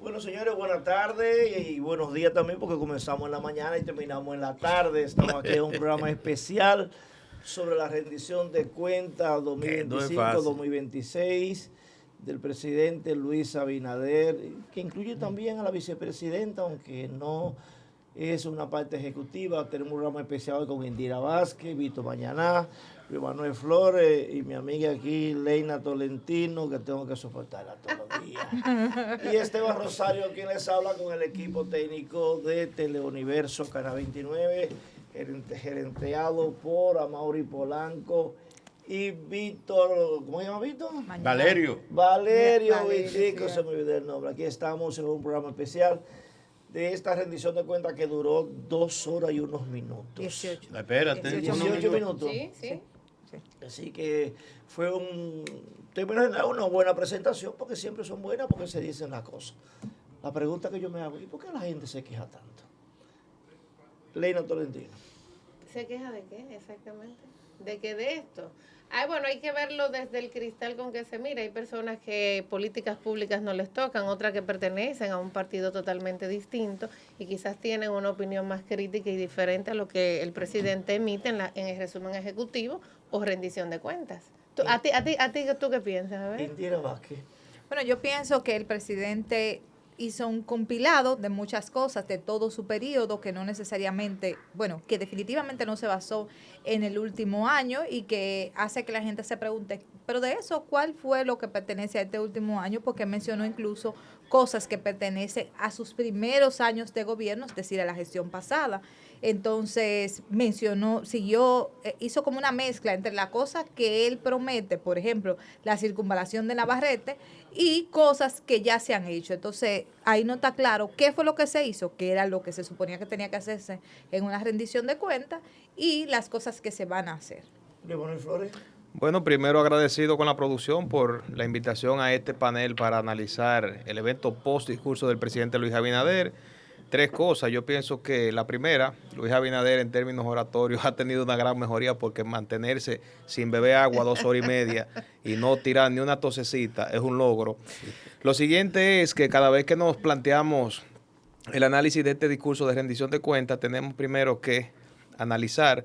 Bueno, señores, buenas tardes y buenos días también porque comenzamos en la mañana y terminamos en la tarde. Estamos aquí en un programa especial sobre la rendición de cuentas No es 2025-2026 del presidente Luis Abinader, que incluye también a la vicepresidenta, aunque no es una parte ejecutiva. Tenemos un programa especial con Indira Vázquez, Vito Mañaná, Luis Manuel Flores y mi amiga aquí, Leina Tolentino, que tengo que soportarla todos los días. Y Esteban Rosario, quien les habla con el equipo técnico de Teleuniverso Canal 29, gerenteado por Amaury Polanco y Víctor, ¿cómo se llama Víctor? Valerio. Valerio Vitico, se me olvidó el nombre. Aquí estamos en un programa especial de esta rendición de cuentas que duró 2 horas y unos minutos. 18. Espérate. 18 minutos. Sí. Así que fue una buena presentación, porque siempre son buenas, porque se dicen las cosas. La pregunta que yo me hago, ¿y por qué la gente se queja tanto? Leina Tolentino. ¿Se queja de qué exactamente? ¿De qué de esto? Ay, bueno, hay que verlo desde el cristal con que se mira. Hay personas que políticas públicas no les tocan, otras que pertenecen a un partido totalmente distinto y quizás tienen una opinión más crítica y diferente a lo que el presidente emite en el resumen ejecutivo o rendición de cuentas. ¿A ti tú qué piensas? A ver. Indira Vázquez. Bueno, yo pienso que el presidente hizo un compilado de muchas cosas de todo su periodo que no necesariamente, bueno, que definitivamente no se basó en el último año y que hace que la gente se pregunte, pero de eso, ¿cuál fue lo que pertenece a este último año? Porque mencionó incluso cosas que pertenecen a sus primeros años de gobierno, es decir, a la gestión pasada. Entonces hizo como una mezcla entre la cosa que él promete, por ejemplo, la circunvalación de Navarrete, y cosas que ya se han hecho. Entonces, ahí no está claro qué fue lo que se hizo, que era lo que se suponía que tenía que hacerse en una rendición de cuentas, y las cosas que se van a hacer. Luis Manuel Flores. Bueno, primero agradecido con la producción por la invitación a este panel para analizar el evento post-discurso del presidente Luis Abinader. 3 cosas. Yo pienso que la primera, Luis Abinader en términos oratorios ha tenido una gran mejoría porque mantenerse sin beber agua 2 horas y media y no tirar ni una tosecita es un logro. Lo siguiente es que cada vez que nos planteamos el análisis de este discurso de rendición de cuentas, tenemos primero que analizar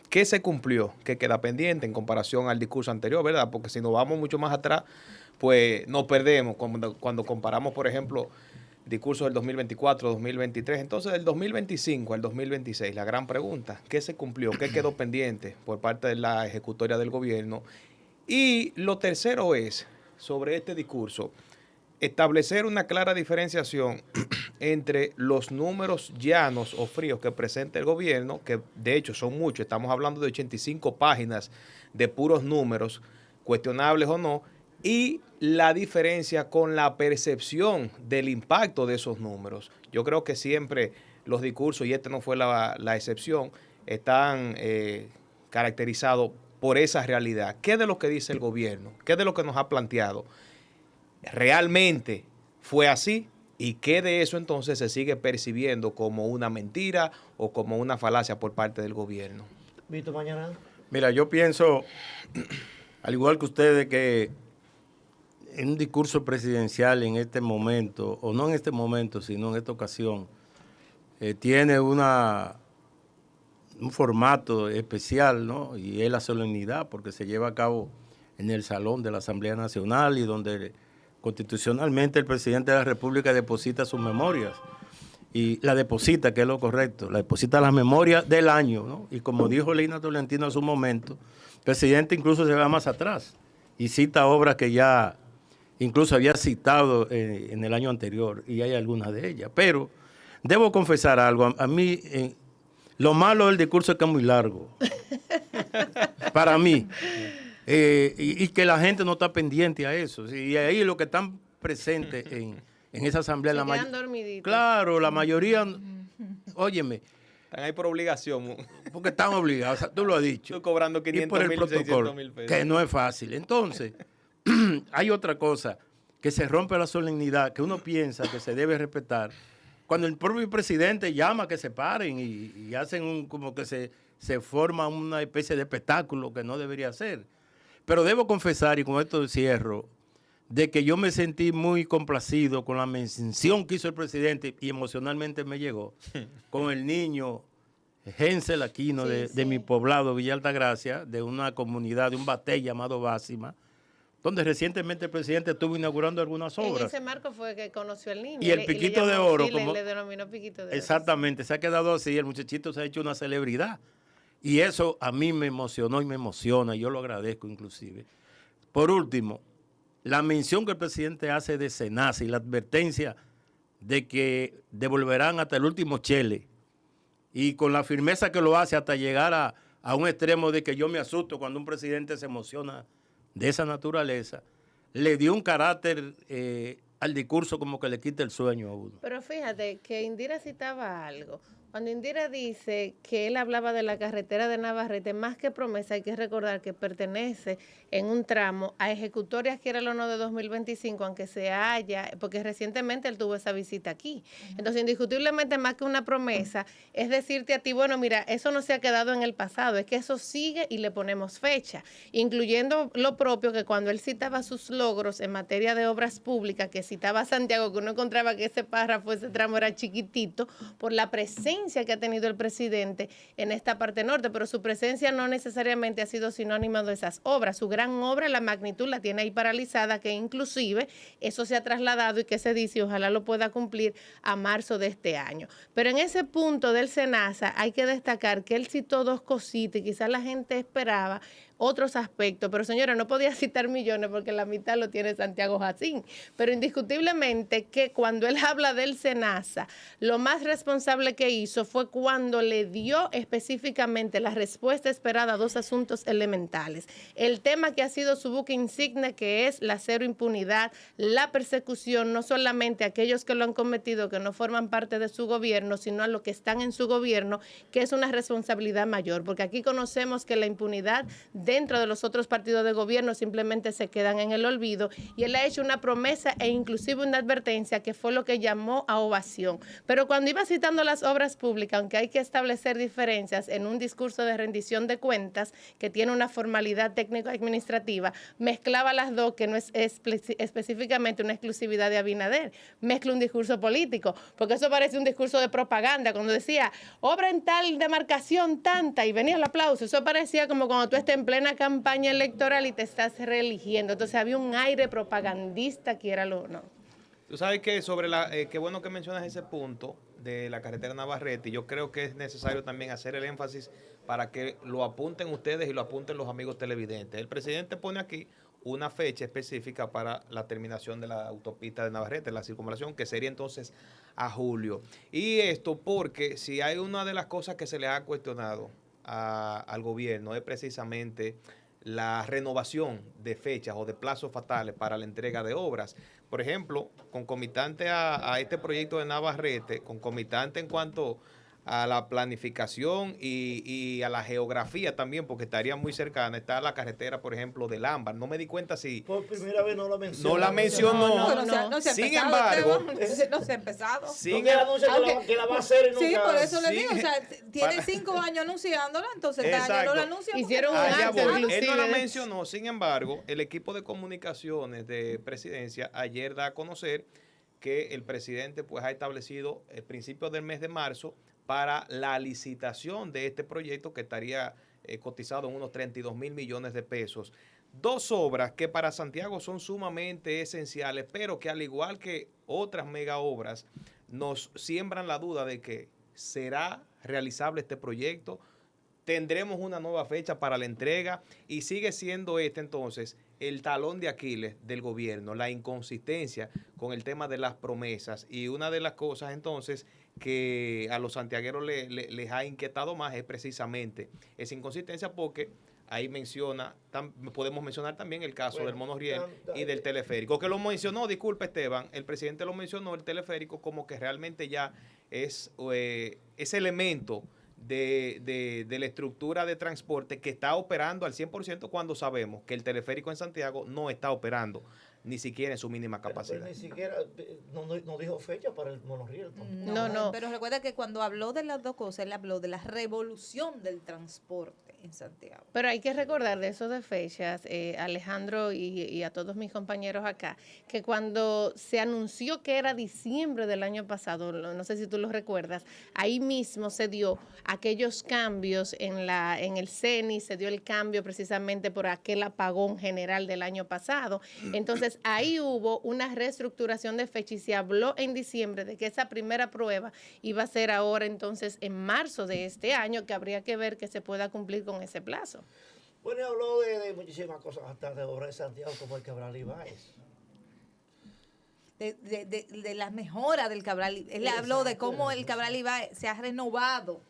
qué se cumplió, qué queda pendiente en comparación al discurso anterior, ¿verdad? Porque si nos vamos mucho más atrás, pues nos perdemos cuando comparamos, por ejemplo, discurso del 2024, 2023. Entonces, del 2025 al 2026, la gran pregunta, ¿qué se cumplió? ¿Qué quedó pendiente por parte de la ejecutoria del gobierno? Y lo tercero es, sobre este discurso, establecer una clara diferenciación entre los números llanos o fríos que presenta el gobierno, que de hecho son muchos, estamos hablando de 85 páginas de puros números, cuestionables o no, y la diferencia con la percepción del impacto de esos números. Yo creo que siempre los discursos, y este no fue la excepción, están caracterizados por esa realidad. ¿Qué de lo que dice el gobierno? ¿Qué de lo que nos ha planteado? ¿Realmente fue así? ¿Y qué de eso entonces se sigue percibiendo como una mentira o como una falacia por parte del gobierno? Vito Mañana. Mira, yo pienso, al igual que ustedes, que en un discurso presidencial en este momento, o no en este momento, sino en esta ocasión, tiene un formato especial, ¿no? Y es la solemnidad, porque se lleva a cabo en el Salón de la Asamblea Nacional y donde constitucionalmente el presidente de la República deposita sus memorias. Y la deposita, que es lo correcto, la deposita las memorias del año, ¿no? Y como dijo Leina Tolentino hace un momento, el presidente incluso se va más atrás y cita obras que ya incluso había citado en el año anterior, y hay algunas de ellas. Pero debo confesar algo, a mí lo malo del discurso es que es muy largo, para mí, y que la gente no está pendiente a eso. Y ahí los que están presentes en esa asamblea, claro, la mayoría, óyeme, están ahí por obligación. Porque están obligados, o sea, tú lo has dicho. Tú cobrando 500,000, 600,000 pesos. Que no es fácil. Entonces, hay otra cosa, que se rompe la solemnidad, que uno piensa que se debe respetar. Cuando el propio presidente llama a que se paren y hacen como que se forma una especie de espectáculo que no debería ser. Pero debo confesar, y con esto cierro, de que yo me sentí muy complacido con la mención que hizo el presidente y emocionalmente me llegó con el niño Hensel Aquino de mi poblado, Villa Altagracia, de una comunidad, de un batey llamado Básima, donde recientemente el presidente estuvo inaugurando algunas obras. En ese marco fue que conoció al niño. Y el Piquito de Oro. Sí, le denominó Piquito de Oro. Exactamente, se ha quedado así, el muchachito se ha hecho una celebridad. Y eso a mí me emocionó y me emociona, y yo lo agradezco inclusive. Por último, la mención que el presidente hace de SENASA y la advertencia de que devolverán hasta el último chele, y con la firmeza que lo hace hasta llegar a un extremo de que yo me asusto cuando un presidente se emociona de esa naturaleza, le dio un carácter al discurso como que le quita el sueño a uno. Pero fíjate que Indira citaba algo. Cuando Indira dice que él hablaba de la carretera de Navarrete, más que promesa, hay que recordar que pertenece en un tramo a ejecutorias, quiera o no, de 2025, aunque se haya, porque recientemente él tuvo esa visita aquí. Entonces, indiscutiblemente, más que una promesa, es decirte a ti, bueno, mira, eso no se ha quedado en el pasado, es que eso sigue y le ponemos fecha, incluyendo lo propio que cuando él citaba sus logros en materia de obras públicas, que citaba a Santiago, que uno encontraba que ese párrafo, ese tramo era chiquitito, por la presencia que ha tenido el presidente en esta parte norte, pero su presencia no necesariamente ha sido sinónimo de esas obras. Su gran obra, la magnitud, la tiene ahí paralizada, que inclusive eso se ha trasladado y que se dice, ojalá lo pueda cumplir a marzo de este año. Pero en ese punto del SENASA hay que destacar que él citó dos cositas y quizás la gente esperaba otros aspectos, pero señora, no podía citar millones porque la mitad lo tiene Santiago Jacín, pero indiscutiblemente que cuando él habla del SENASA, lo más responsable que hizo fue cuando le dio específicamente la respuesta esperada a dos asuntos elementales. El tema que ha sido su buque insignia, que es la cero impunidad, la persecución, no solamente a aquellos que lo han cometido, que no forman parte de su gobierno, sino a los que están en su gobierno, que es una responsabilidad mayor, porque aquí conocemos que la impunidad dentro de los otros partidos de gobierno simplemente se quedan en el olvido, y él ha hecho una promesa e inclusive una advertencia que fue lo que llamó a ovación. Pero cuando iba citando las obras públicas, aunque hay que establecer diferencias en un discurso de rendición de cuentas que tiene una formalidad técnico-administrativa, mezclaba las dos, que no es específicamente una exclusividad de Abinader, mezcla un discurso político, porque eso parece un discurso de propaganda, cuando decía, obra en tal demarcación tanta, y venía el aplauso, eso parecía como cuando tú estés en plena campaña electoral y te estás reeligiendo. Entonces había un aire propagandista, quiéralo o no. Tú sabes que sobre qué bueno que mencionas ese punto de la carretera Navarrete, y yo creo que es necesario también hacer el énfasis para que lo apunten ustedes y lo apunten los amigos televidentes. El presidente pone aquí una fecha específica para la terminación de la autopista de Navarrete, la circunvalación, que sería entonces a julio. Y esto porque si hay una de las cosas que se le ha cuestionado al gobierno es precisamente la renovación de fechas o de plazos fatales para la entrega de obras. Por ejemplo, concomitante a este proyecto de Navarrete, concomitante en cuanto a la planificación y a la geografía también, porque estaría muy cercana, está la carretera, por ejemplo, del Ámbar. No me di cuenta si... Por primera vez no la mencionó. No la mencionó. No se ha Sin empezado, embargo... no se ha empezado. No que anuncia que la va a hacer y nunca... Sí, por eso le digo, o sea, tiene Para- 5 años anunciándola, entonces cada año Exacto. no la anuncia. porque Hicieron no- un Allá acto, voy. inclusive. Él no la mencionó, sin embargo, el equipo de comunicaciones de presidencia ayer da a conocer que el presidente pues ha establecido el principio del mes de marzo para la licitación de este proyecto que estaría cotizado en unos 32 mil millones de pesos. Dos obras que para Santiago son sumamente esenciales, pero que al igual que otras mega obras nos siembran la duda de que será realizable este proyecto. Tendremos una nueva fecha para la entrega y sigue siendo entonces el talón de Aquiles del gobierno, la inconsistencia con el tema de las promesas. Y una de las cosas entonces que a los santiagueros les ha inquietado más es precisamente esa inconsistencia, porque ahí podemos mencionar también el caso del monorriel y del teleférico, que lo mencionó, disculpe Esteban, el presidente lo mencionó, el teleférico, como que realmente ya es ese elemento de la estructura de transporte que está operando al 100% cuando sabemos que el teleférico en Santiago no está operando ni siquiera en su mínima capacidad. Pero ni siquiera no dijo fecha para el monorriel. No. Pero recuerda que cuando habló de las dos cosas, él habló de la revolución del transporte. en Santiago. Pero hay que recordar de eso de fechas, Alejandro y a todos mis compañeros acá, que cuando se anunció que era diciembre del año pasado, no sé si tú lo recuerdas, ahí mismo se dio aquellos cambios en el CENI, se dio el cambio precisamente por aquel apagón general del año pasado. Entonces ahí hubo una reestructuración de fecha y se habló en diciembre de que esa primera prueba iba a ser ahora entonces en marzo de este año, que habría que ver que se pueda cumplir con ese plazo. Bueno, habló de muchísimas cosas hasta de obras de Santiago como el Cabral Ibáez. De la mejora del Cabral. Él habló de cómo el Cabral Ibáez se ha renovado.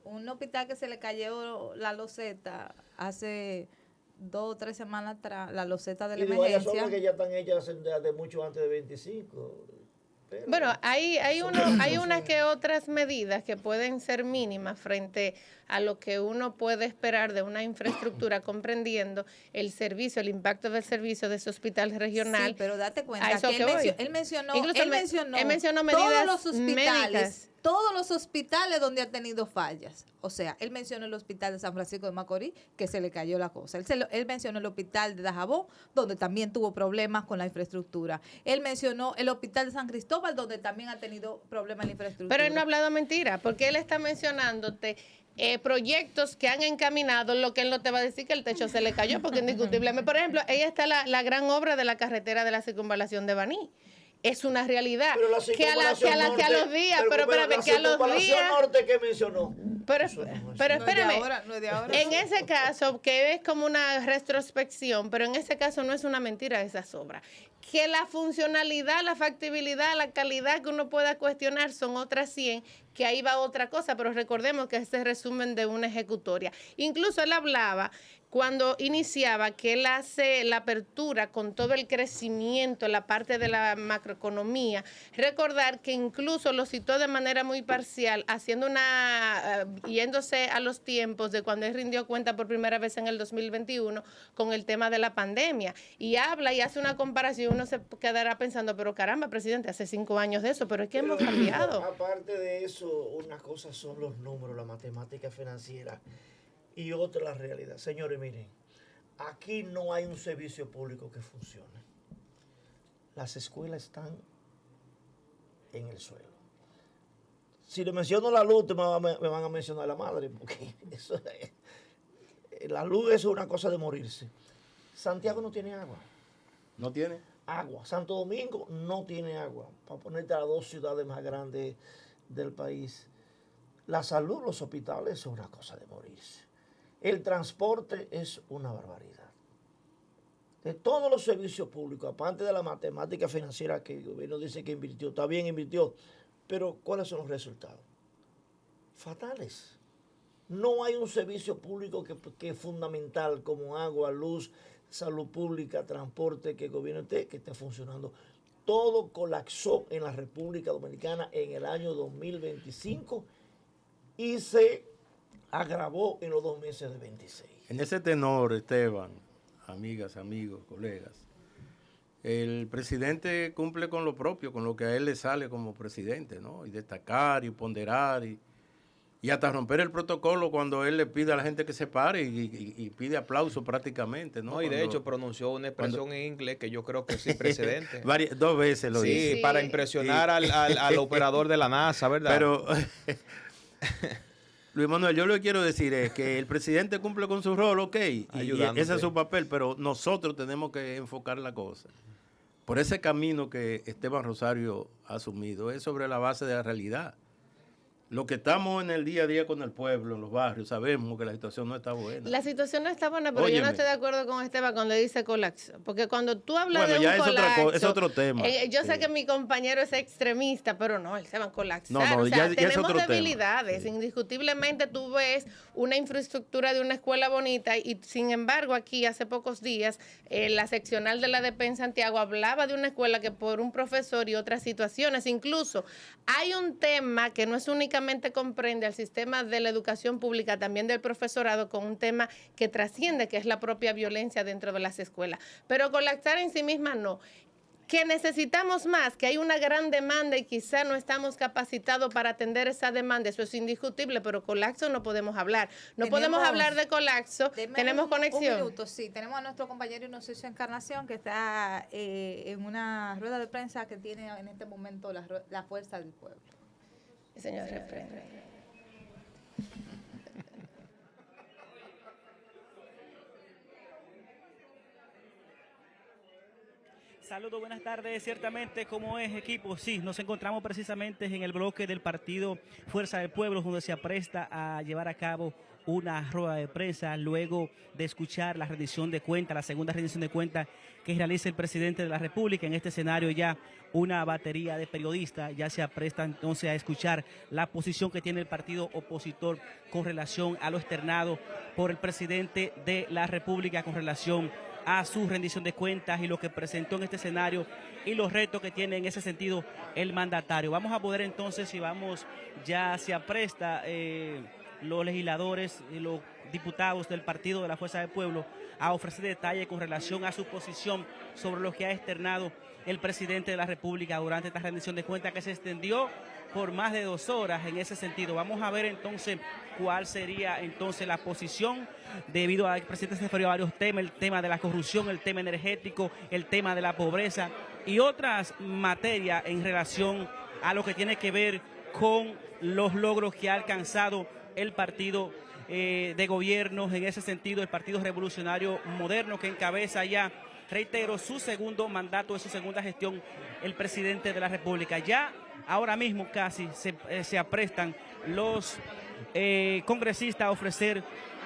Un hospital que se le cayó la loseta hace 2 o 3 semanas atrás, la loseta de la Y varias emergencia. obras que ya están hechas de mucho antes de 25. Pero, Bueno, hay unas que otras medidas que pueden ser mínimas frente a lo que uno puede esperar de una infraestructura, comprendiendo el servicio, el impacto del servicio de ese hospital regional. Sí, pero date A cuenta eso que que voy. él mencionó Incluso él mencionó medidas todos los hospitales, médicas. todos los hospitales donde ha tenido fallas. O sea, él mencionó el hospital de San Francisco de Macorís, que se le cayó la cosa. Él mencionó el hospital de Dajabón, donde también tuvo problemas con la infraestructura. Él mencionó el hospital de San Cristóbal, donde también ha tenido problemas en la infraestructura. Pero él no ha hablado mentira, porque él está mencionándote proyectos que han encaminado, lo que él no te va a decir que el techo se le cayó, porque indiscutiblemente, por ejemplo, ahí está la gran obra de la carretera de la circunvalación de Baní. Es una realidad pero la que a los días, pero espérame, que a los días norte que mencionó. Pero espérame, No es de ahora. en ese caso, que es como una retrospección, pero en ese caso no es una mentira esas obras. Que la funcionalidad, la factibilidad, la calidad que uno pueda cuestionar son otras 100, que ahí va otra cosa, pero recordemos que este es resumen de una ejecutoria. Incluso él hablaba cuando iniciaba que él hace la apertura con todo el crecimiento, la parte de la macroeconomía, recordar que incluso lo citó de manera muy parcial, haciendo yéndose a los tiempos de cuando él rindió cuenta por primera vez en el 2021 con el tema de la pandemia, y habla y hace una comparación, uno se quedará pensando, pero caramba, presidente, hace 5 años de eso, pero es que hemos cambiado. Aparte de eso, unas cosas son los números, la matemática financiera, y otra la realidad. Señores, miren, aquí no hay un servicio público que funcione. Las escuelas están en el suelo. Si le menciono la luz, me van a mencionar la madre, porque la luz es una cosa de morirse. Santiago no tiene agua. ¿No tiene? Agua. Santo Domingo no tiene agua. Para ponerte a las 2 ciudades más grandes del país. La salud, los hospitales, es una cosa de morirse. El transporte es una barbaridad. De todos los servicios públicos, aparte de la matemática financiera que el gobierno dice que invirtió, está bien invirtió, pero ¿cuáles son los resultados? Fatales. No hay un servicio público que es fundamental como agua, luz, salud pública, transporte, que el gobierno que esté funcionando. Todo colapsó en la República Dominicana en el año 2025 y se agravó en los 2 meses de 26. En ese tenor, Esteban, amigas, amigos, colegas, el presidente cumple con lo propio, con lo que a él le sale como presidente, ¿no? Y destacar y ponderar y hasta romper el protocolo cuando él le pide a la gente que se pare y pide aplauso prácticamente, ¿no? No, y de Cuando, hecho pronunció una expresión en inglés que yo creo que es sin precedente. 2 veces lo dice. Sí, para impresionar al operador de la NASA, ¿verdad? Pero, Luis Manuel, yo lo que quiero decir es que el presidente cumple con su rol, ok, y ese es su papel, pero nosotros tenemos que enfocar la cosa. Por ese camino que Esteban Rosario ha asumido, es sobre la base de la realidad. Lo que estamos en el día a día con el pueblo, en los barrios, sabemos que la situación no está buena. La situación no está buena, pero yo no estoy de acuerdo con Esteban cuando dice colapso. Porque cuando tú hablas de un colapso... es otro tema. Yo sé que mi compañero es extremista, pero no, él se va a colapsar. No, o sea, ya tenemos es otro debilidades. tema. Indiscutiblemente tú ves una infraestructura de una escuela bonita y sin embargo aquí hace pocos días la seccional de la DP en Santiago hablaba de una escuela que por un profesor y otras situaciones. Incluso hay un tema que no es únicamente comprende al sistema de la educación pública, también del profesorado, con un tema que trasciende, que es la propia violencia dentro de las escuelas. Pero colapsar en sí misma no. Que necesitamos más, que hay una gran demanda y quizá no estamos capacitados para atender esa demanda, eso es indiscutible, pero colapso no podemos hablar. No podemos hablar de colapso, tenemos conexión. Un minuto, sí, tenemos a nuestro compañero Inocencio Encarnación que está en una rueda de prensa que tiene en este momento la fuerza del pueblo. Señor, reprende. Saludos, buenas tardes. Ciertamente, como es equipo, sí, nos encontramos precisamente en el bloque del partido Fuerza del Pueblo, donde se apresta a llevar a cabo una rueda de prensa luego de escuchar la rendición de cuentas, la segunda rendición de cuentas que realiza el presidente de la República. En este escenario ya una batería de periodistas ya se apresta entonces a escuchar la posición que tiene el partido opositor con relación a lo externado por el presidente de la República con relación a su rendición de cuentas y lo que presentó en este escenario y los retos que tiene en ese sentido el mandatario. Vamos a poder entonces, si vamos, ya se apresta los legisladores y los diputados del Partido de la Fuerza del Pueblo a ofrecer detalles con relación a su posición sobre lo que ha externado el presidente de la República durante esta rendición de cuentas que se extendió por más de 2 horas en ese sentido. Vamos a ver entonces cuál sería entonces la posición debido a que el presidente se refirió a varios temas, el tema de la corrupción, el tema energético, el tema de la pobreza y otras materias en relación a lo que tiene que ver con los logros que ha alcanzado el partido de gobierno, en ese sentido el Partido Revolucionario Moderno que encabeza ya, reitero, su segundo mandato, de su segunda gestión, el presidente de la República. Ya ahora mismo casi se aprestan los congresistas a ofrecer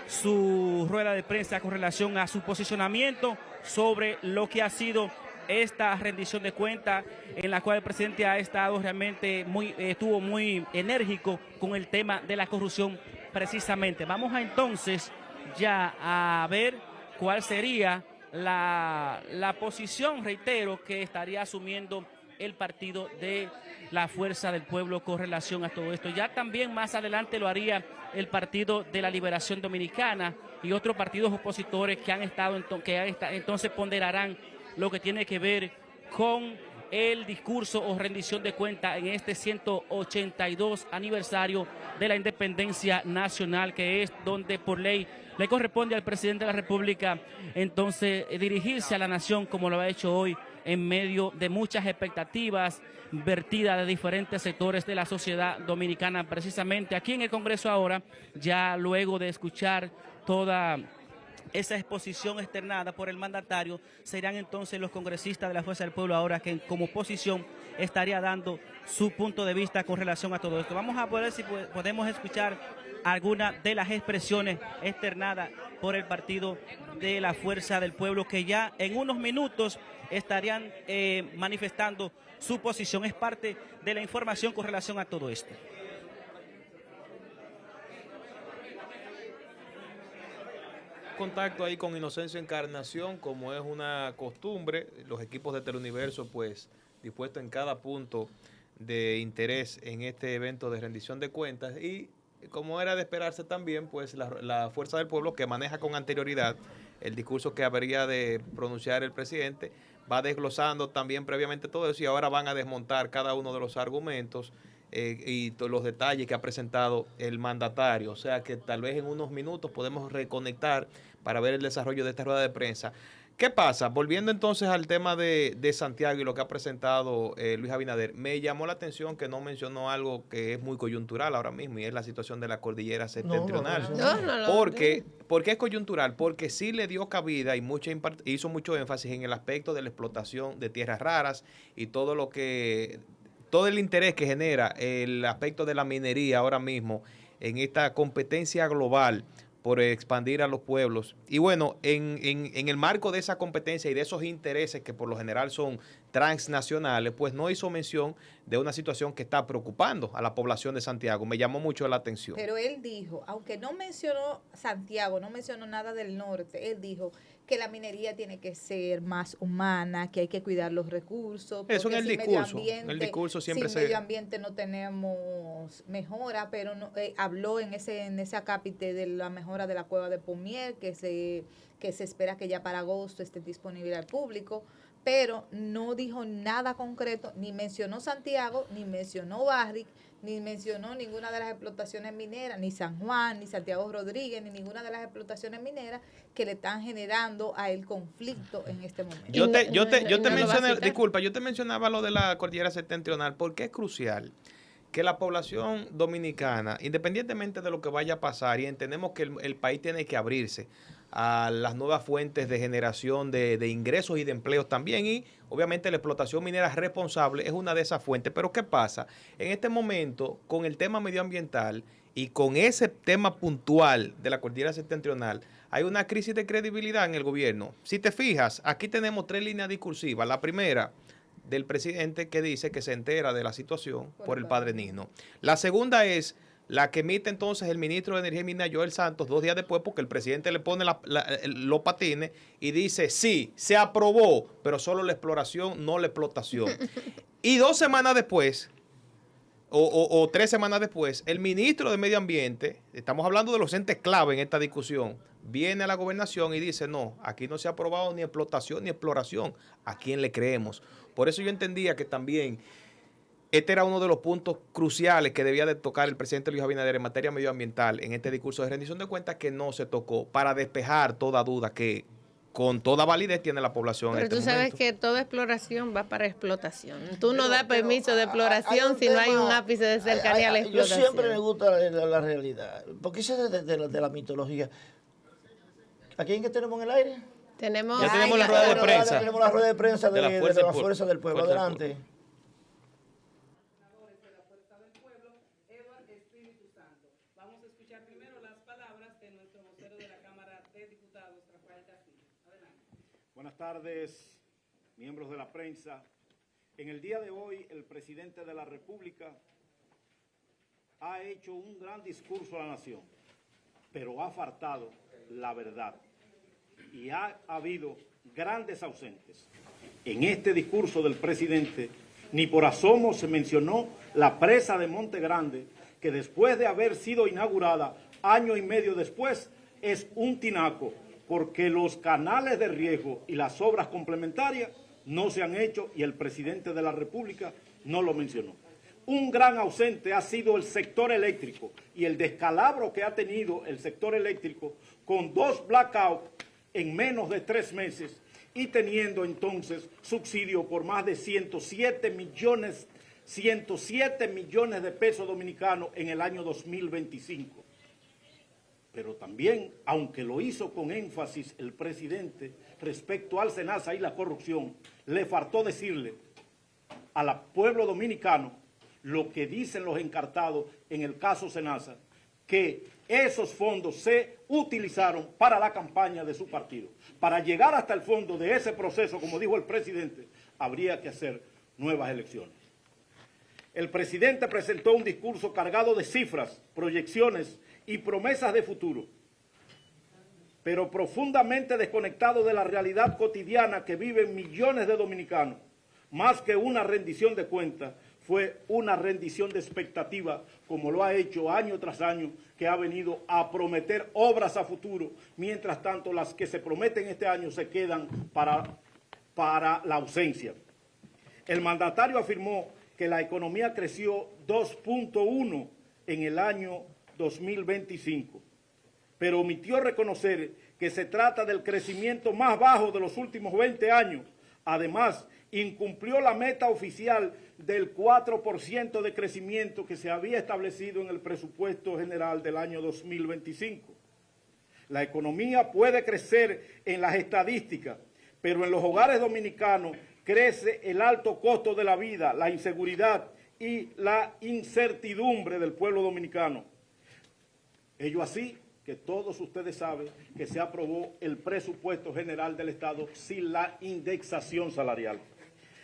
su rueda de prensa con relación a su posicionamiento sobre lo que ha sido esta rendición de cuentas, en la cual el presidente ha estado realmente estuvo muy enérgico con el tema de la corrupción precisamente. Vamos a entonces ya a ver cuál sería la posición, reitero, que estaría asumiendo el partido de la Fuerza del Pueblo con relación a todo esto. Ya también más adelante lo haría el Partido de la Liberación Dominicana y otros partidos opositores que han estado, entonces ponderarán lo que tiene que ver con el discurso o rendición de cuentas en este 182 aniversario de la independencia nacional, que es donde por ley le corresponde al presidente de la República entonces dirigirse a la nación como lo ha hecho hoy en medio de muchas expectativas vertidas de diferentes sectores de la sociedad dominicana. Precisamente aquí en el Congreso ahora, ya luego de escuchar toda esa exposición externada por el mandatario, serán entonces los congresistas de la Fuerza del Pueblo ahora que como oposición estaría dando su punto de vista con relación a todo esto. Vamos a ver si podemos escuchar alguna de las expresiones externadas por el Partido de la Fuerza del Pueblo, que ya en unos minutos estarían manifestando su posición. Es parte de la información con relación a todo esto. Contacto ahí con Inocencio Encarnación, como es una costumbre, los equipos de Teleuniverso pues dispuestos en cada punto de interés en este evento de rendición de cuentas y como era de esperarse también pues la Fuerza del Pueblo, que maneja con anterioridad el discurso que habría de pronunciar el presidente, va desglosando también previamente todo eso y ahora van a desmontar cada uno de los argumentos y todos los detalles que ha presentado el mandatario. O sea que tal vez en unos minutos podemos reconectar para ver el desarrollo de esta rueda de prensa. ¿Qué pasa? Volviendo entonces al tema de Santiago y lo que ha presentado Luis Abinader, me llamó la atención que no mencionó algo que es muy coyuntural ahora mismo y es la situación de la cordillera septentrional. ¿Por qué es coyuntural? Porque sí le dio cabida y hizo mucho énfasis en el aspecto de la explotación de tierras raras y todo el interés que genera el aspecto de la minería ahora mismo en esta competencia global por expandir a los pueblos. Y bueno, en el marco de esa competencia y de esos intereses que por lo general son transnacionales, pues no hizo mención de una situación que está preocupando a la población de Santiago. Me llamó mucho la atención. Pero él dijo, aunque no mencionó Santiago, no mencionó nada del norte, él dijo que la minería tiene que ser más humana, que hay que cuidar los recursos. Eso en el discurso. El discurso siempre sin medio ambiente no tenemos mejora, pero no, habló en ese acápite de la mejora de la cueva de Pomier, que se espera que ya para agosto esté disponible al público, pero no dijo nada concreto, ni mencionó Santiago, ni mencionó Barrick, ni mencionó ninguna de las explotaciones mineras, ni San Juan, ni Santiago Rodríguez, ni ninguna de las explotaciones mineras que le están generando a él conflicto en este momento. Yo te No lo va a mencioné, citar. disculpa, yo te mencionaba lo de la cordillera septentrional, porque es crucial que la población dominicana, independientemente de lo que vaya a pasar, y entendemos que el país tiene que abrirse a las nuevas fuentes de generación de ingresos y de empleos también, y obviamente la explotación minera responsable es una de esas fuentes. Pero ¿qué pasa? En este momento, con el tema medioambiental y con ese tema puntual de la cordillera septentrional, hay una crisis de credibilidad en el gobierno. Si te fijas, aquí tenemos 3 líneas discursivas. La primera, del presidente, que dice que se entera de la situación por el Padre Nino. La segunda es la que emite entonces el ministro de Energía y Minas, Joel Santos, 2 días después, porque el presidente le pone los patines y dice, sí, se aprobó, pero solo la exploración, no la explotación. Y 2 semanas después, o 3 semanas después, el ministro de Medio Ambiente, estamos hablando de los entes clave en esta discusión, viene a la gobernación y dice, no, aquí no se ha aprobado ni explotación ni exploración. ¿A quién le creemos? Por eso yo entendía que también este era uno de los puntos cruciales que debía de tocar el presidente Luis Abinader en materia medioambiental en este discurso de rendición de cuentas, que no se tocó, para despejar toda duda que con toda validez tiene la población. Pero en este tú sabes momento. que toda exploración va para explotación. Tú no das permiso de exploración si no hay un ápice de cercanía a la Yo explotación. siempre me gusta la realidad, porque eso es de la mitología. ¿A quién que tenemos en el aire? Tenemos, Ya tenemos la rueda de prensa. Tenemos la rueda de prensa de la Fuerza del Pueblo. Fuerza del Adelante. Vamos a escuchar primero las palabras de nuestro vocero de la Cámara de Diputados, Rafael Castillo. Adelante. Buenas tardes, miembros de la prensa. En el día de hoy, el presidente de la República ha hecho un gran discurso a la nación, pero ha faltado la verdad y ha habido grandes ausentes. En este discurso del presidente, ni por asomo se mencionó la presa de Monte Grande, que después de haber sido inaugurada año y medio después, es un tinaco, porque los canales de riego y las obras complementarias no se han hecho y el presidente de la República no lo mencionó. Un gran ausente ha sido el sector eléctrico y el descalabro que ha tenido el sector eléctrico con 2 blackouts en menos de 3 meses y teniendo entonces subsidio por más de 107 millones de pesos dominicanos en el año 2025. Pero también, aunque lo hizo con énfasis el presidente respecto al SENASA y la corrupción, le faltó decirle al pueblo dominicano lo que dicen los encartados en el caso SENASA, que esos fondos se utilizaron para la campaña de su partido. Para llegar hasta el fondo de ese proceso, como dijo el presidente, habría que hacer nuevas elecciones. El presidente presentó un discurso cargado de cifras, proyecciones y promesas de futuro, pero profundamente desconectado de la realidad cotidiana que viven millones de dominicanos. Más que una rendición de cuentas, fue una rendición de expectativa, como lo ha hecho año tras año, que ha venido a prometer obras a futuro, mientras tanto las que se prometen este año se quedan para la ausencia. El mandatario afirmó que la economía creció 2.1 en el año 2025, pero omitió reconocer que se trata del crecimiento más bajo de los últimos 20 años. Además, incumplió la meta oficial del 4% de crecimiento que se había establecido en el presupuesto general del año 2025. La economía puede crecer en las estadísticas, pero en los hogares dominicanos crece el alto costo de la vida, la inseguridad y la incertidumbre del pueblo dominicano. Ello así que todos ustedes saben que se aprobó el presupuesto general del Estado sin la indexación salarial.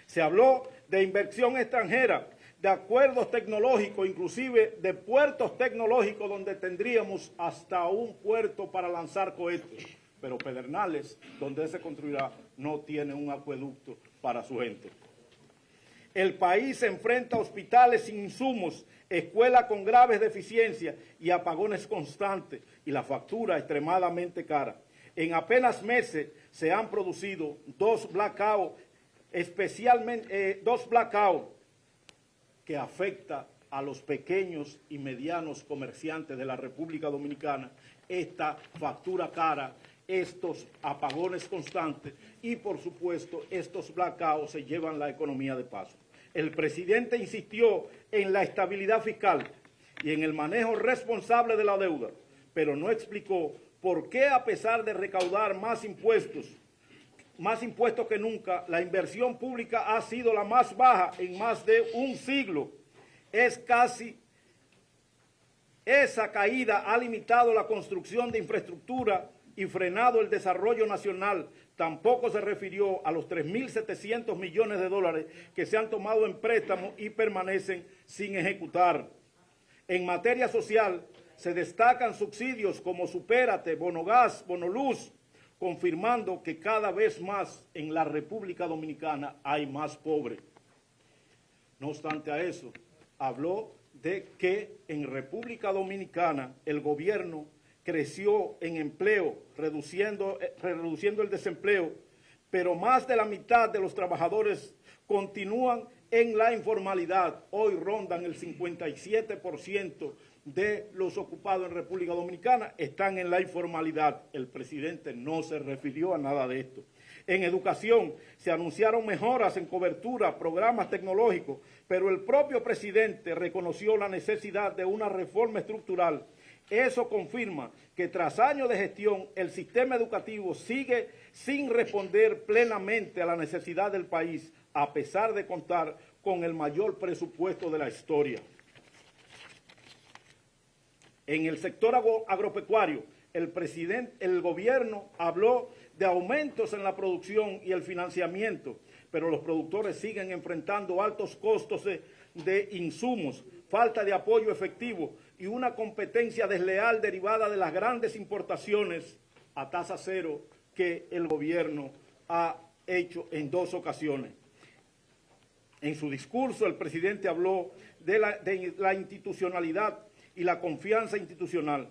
Se habló de inversión extranjera, de acuerdos tecnológicos, inclusive de puertos tecnológicos donde tendríamos hasta un puerto para lanzar cohetes. Pero Pedernales, donde se construirá, no tiene un acueducto para su gente. El país se enfrenta a hospitales sin insumos, escuelas con graves deficiencias y apagones constantes y la factura extremadamente cara. En apenas meses se han producido 2 blackouts especialmente 2 blackouts que afecta a los pequeños y medianos comerciantes de la República Dominicana, esta factura cara, estos apagones constantes y, por supuesto, estos blackouts se llevan la economía de paso. El presidente insistió en la estabilidad fiscal y en el manejo responsable de la deuda, pero no explicó por qué, a pesar de recaudar más impuestos que nunca, la inversión pública ha sido la más baja en más de un siglo. Esa caída ha limitado la construcción de infraestructura y frenado el desarrollo nacional. Tampoco se refirió a los 3.700 millones de dólares que se han tomado en préstamo y permanecen sin ejecutar. En materia social, se destacan subsidios como Supérate, Bonogas, Bonoluz, confirmando que cada vez más en la República Dominicana hay más pobres. No obstante a eso, habló de que en República Dominicana el gobierno creció en empleo, reduciendo el desempleo, pero más de la mitad de los trabajadores continúan en la informalidad. Hoy rondan el 57% de los ocupados en República Dominicana, están en la informalidad. El presidente no se refirió a nada de esto. En educación se anunciaron mejoras en cobertura, programas tecnológicos, pero el propio presidente reconoció la necesidad de una reforma estructural. Eso confirma que tras años de gestión el sistema educativo sigue sin responder plenamente a la necesidad del país, a pesar de contar con el mayor presupuesto de la historia. En el sector agropecuario, el gobierno habló de aumentos en la producción y el financiamiento, pero los productores siguen enfrentando altos costos de insumos, falta de apoyo efectivo y una competencia desleal derivada de las grandes importaciones a tasa cero que el gobierno ha hecho en 2 ocasiones. En su discurso, el presidente habló de la institucionalidad y la confianza institucional,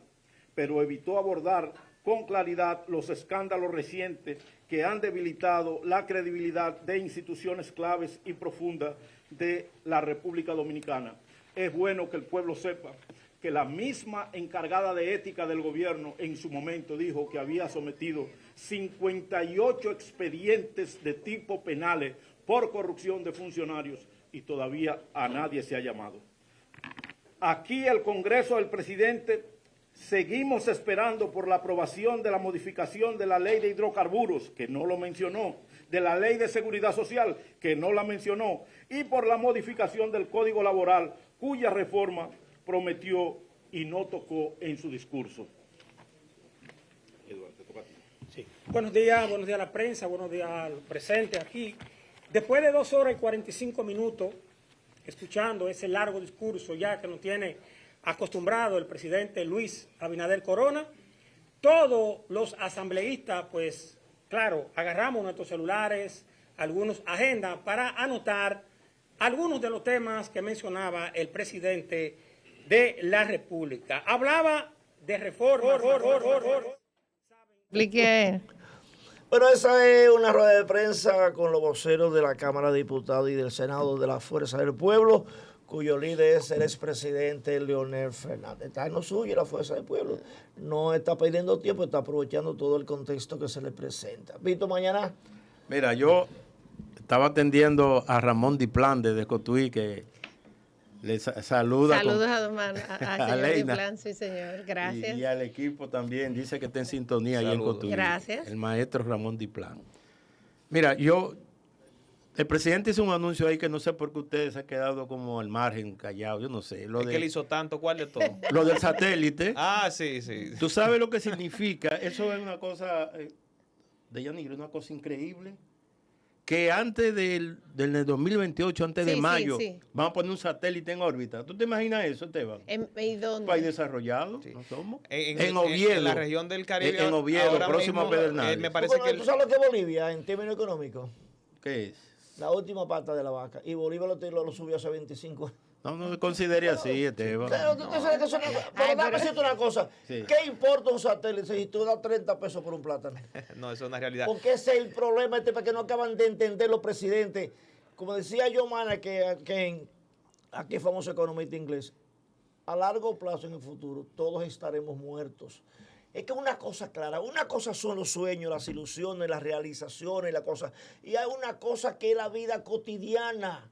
pero evitó abordar con claridad los escándalos recientes que han debilitado la credibilidad de instituciones claves y profundas de la República Dominicana. Es bueno que el pueblo sepa que la misma encargada de ética del gobierno en su momento dijo que había sometido 58 expedientes de tipo penales por corrupción de funcionarios y todavía a nadie se ha llamado. Aquí el Congreso del presidente seguimos esperando por la aprobación de la modificación de la ley de hidrocarburos, que no lo mencionó, de la ley de seguridad social, que no la mencionó, y por la modificación del Código Laboral, cuya reforma prometió y no tocó en su discurso. Eduardo, te toca a ti. Sí. Buenos días a la prensa, buenos días al presente aquí. Después de 2 horas y 45 minutos, escuchando ese largo discurso ya que nos tiene acostumbrado el presidente Luis Abinader Corona, todos los asambleístas, pues claro, agarramos nuestros celulares, algunos agendas para anotar algunos de los temas que mencionaba el presidente de la República. Hablaba de reforma. Explique. Bueno, esa es una rueda de prensa con los voceros de la Cámara de Diputados y del Senado de la Fuerza del Pueblo, cuyo líder es el expresidente Leonel Fernández. Está en lo suyo la Fuerza del Pueblo. No está perdiendo tiempo, está aprovechando todo el contexto que se le presenta. Vito, mañana. Mira, yo estaba atendiendo a Ramón Diplán desde Cotuí, que le saluda. Saludos a señor Leina. Diplán, sí señor, gracias. Y al equipo también, dice que está en sintonía ahí en Cotuí. Gracias. El maestro Ramón Diplán. Mira, el presidente hizo un anuncio ahí que no sé por qué ustedes se han quedado como al margen, callados, yo no sé. Es que él hizo tanto, ¿cuál de todo? Lo del satélite. Ah, sí, sí. ¿Tú sabes lo que significa? Eso es una cosa, de Yanir, una cosa increíble. Que antes del 2028, antes de mayo, vamos a poner un satélite en órbita. ¿Tú te imaginas eso, Esteban? ¿Y dónde? Un país desarrollado, Sí. no somos. En Oviedo. En la región del Caribe. En Oviedo, ahora próximo mismo, a Pedernales. me parece que ¿Tú sabes lo que es Bolivia en términos económicos? ¿Qué es? La última pata de la vaca. Y Bolívar lo subió hace 25 años. No lo considere así, Esteban. Pero tú te sabes que eso no- pero déjame decirte una cosa. Sí. ¿Qué importa un satélite si tú das 30 pesos por un plátano? No, eso es una realidad. Porque ese es el problema porque no acaban de entender los presidentes. Como decía John Maynard, aquí es famoso economista inglés, a largo plazo en el futuro todos estaremos muertos. Es que una cosa clara, una cosa son los sueños, las ilusiones, las realizaciones, las cosas. Y hay una cosa que es la vida cotidiana.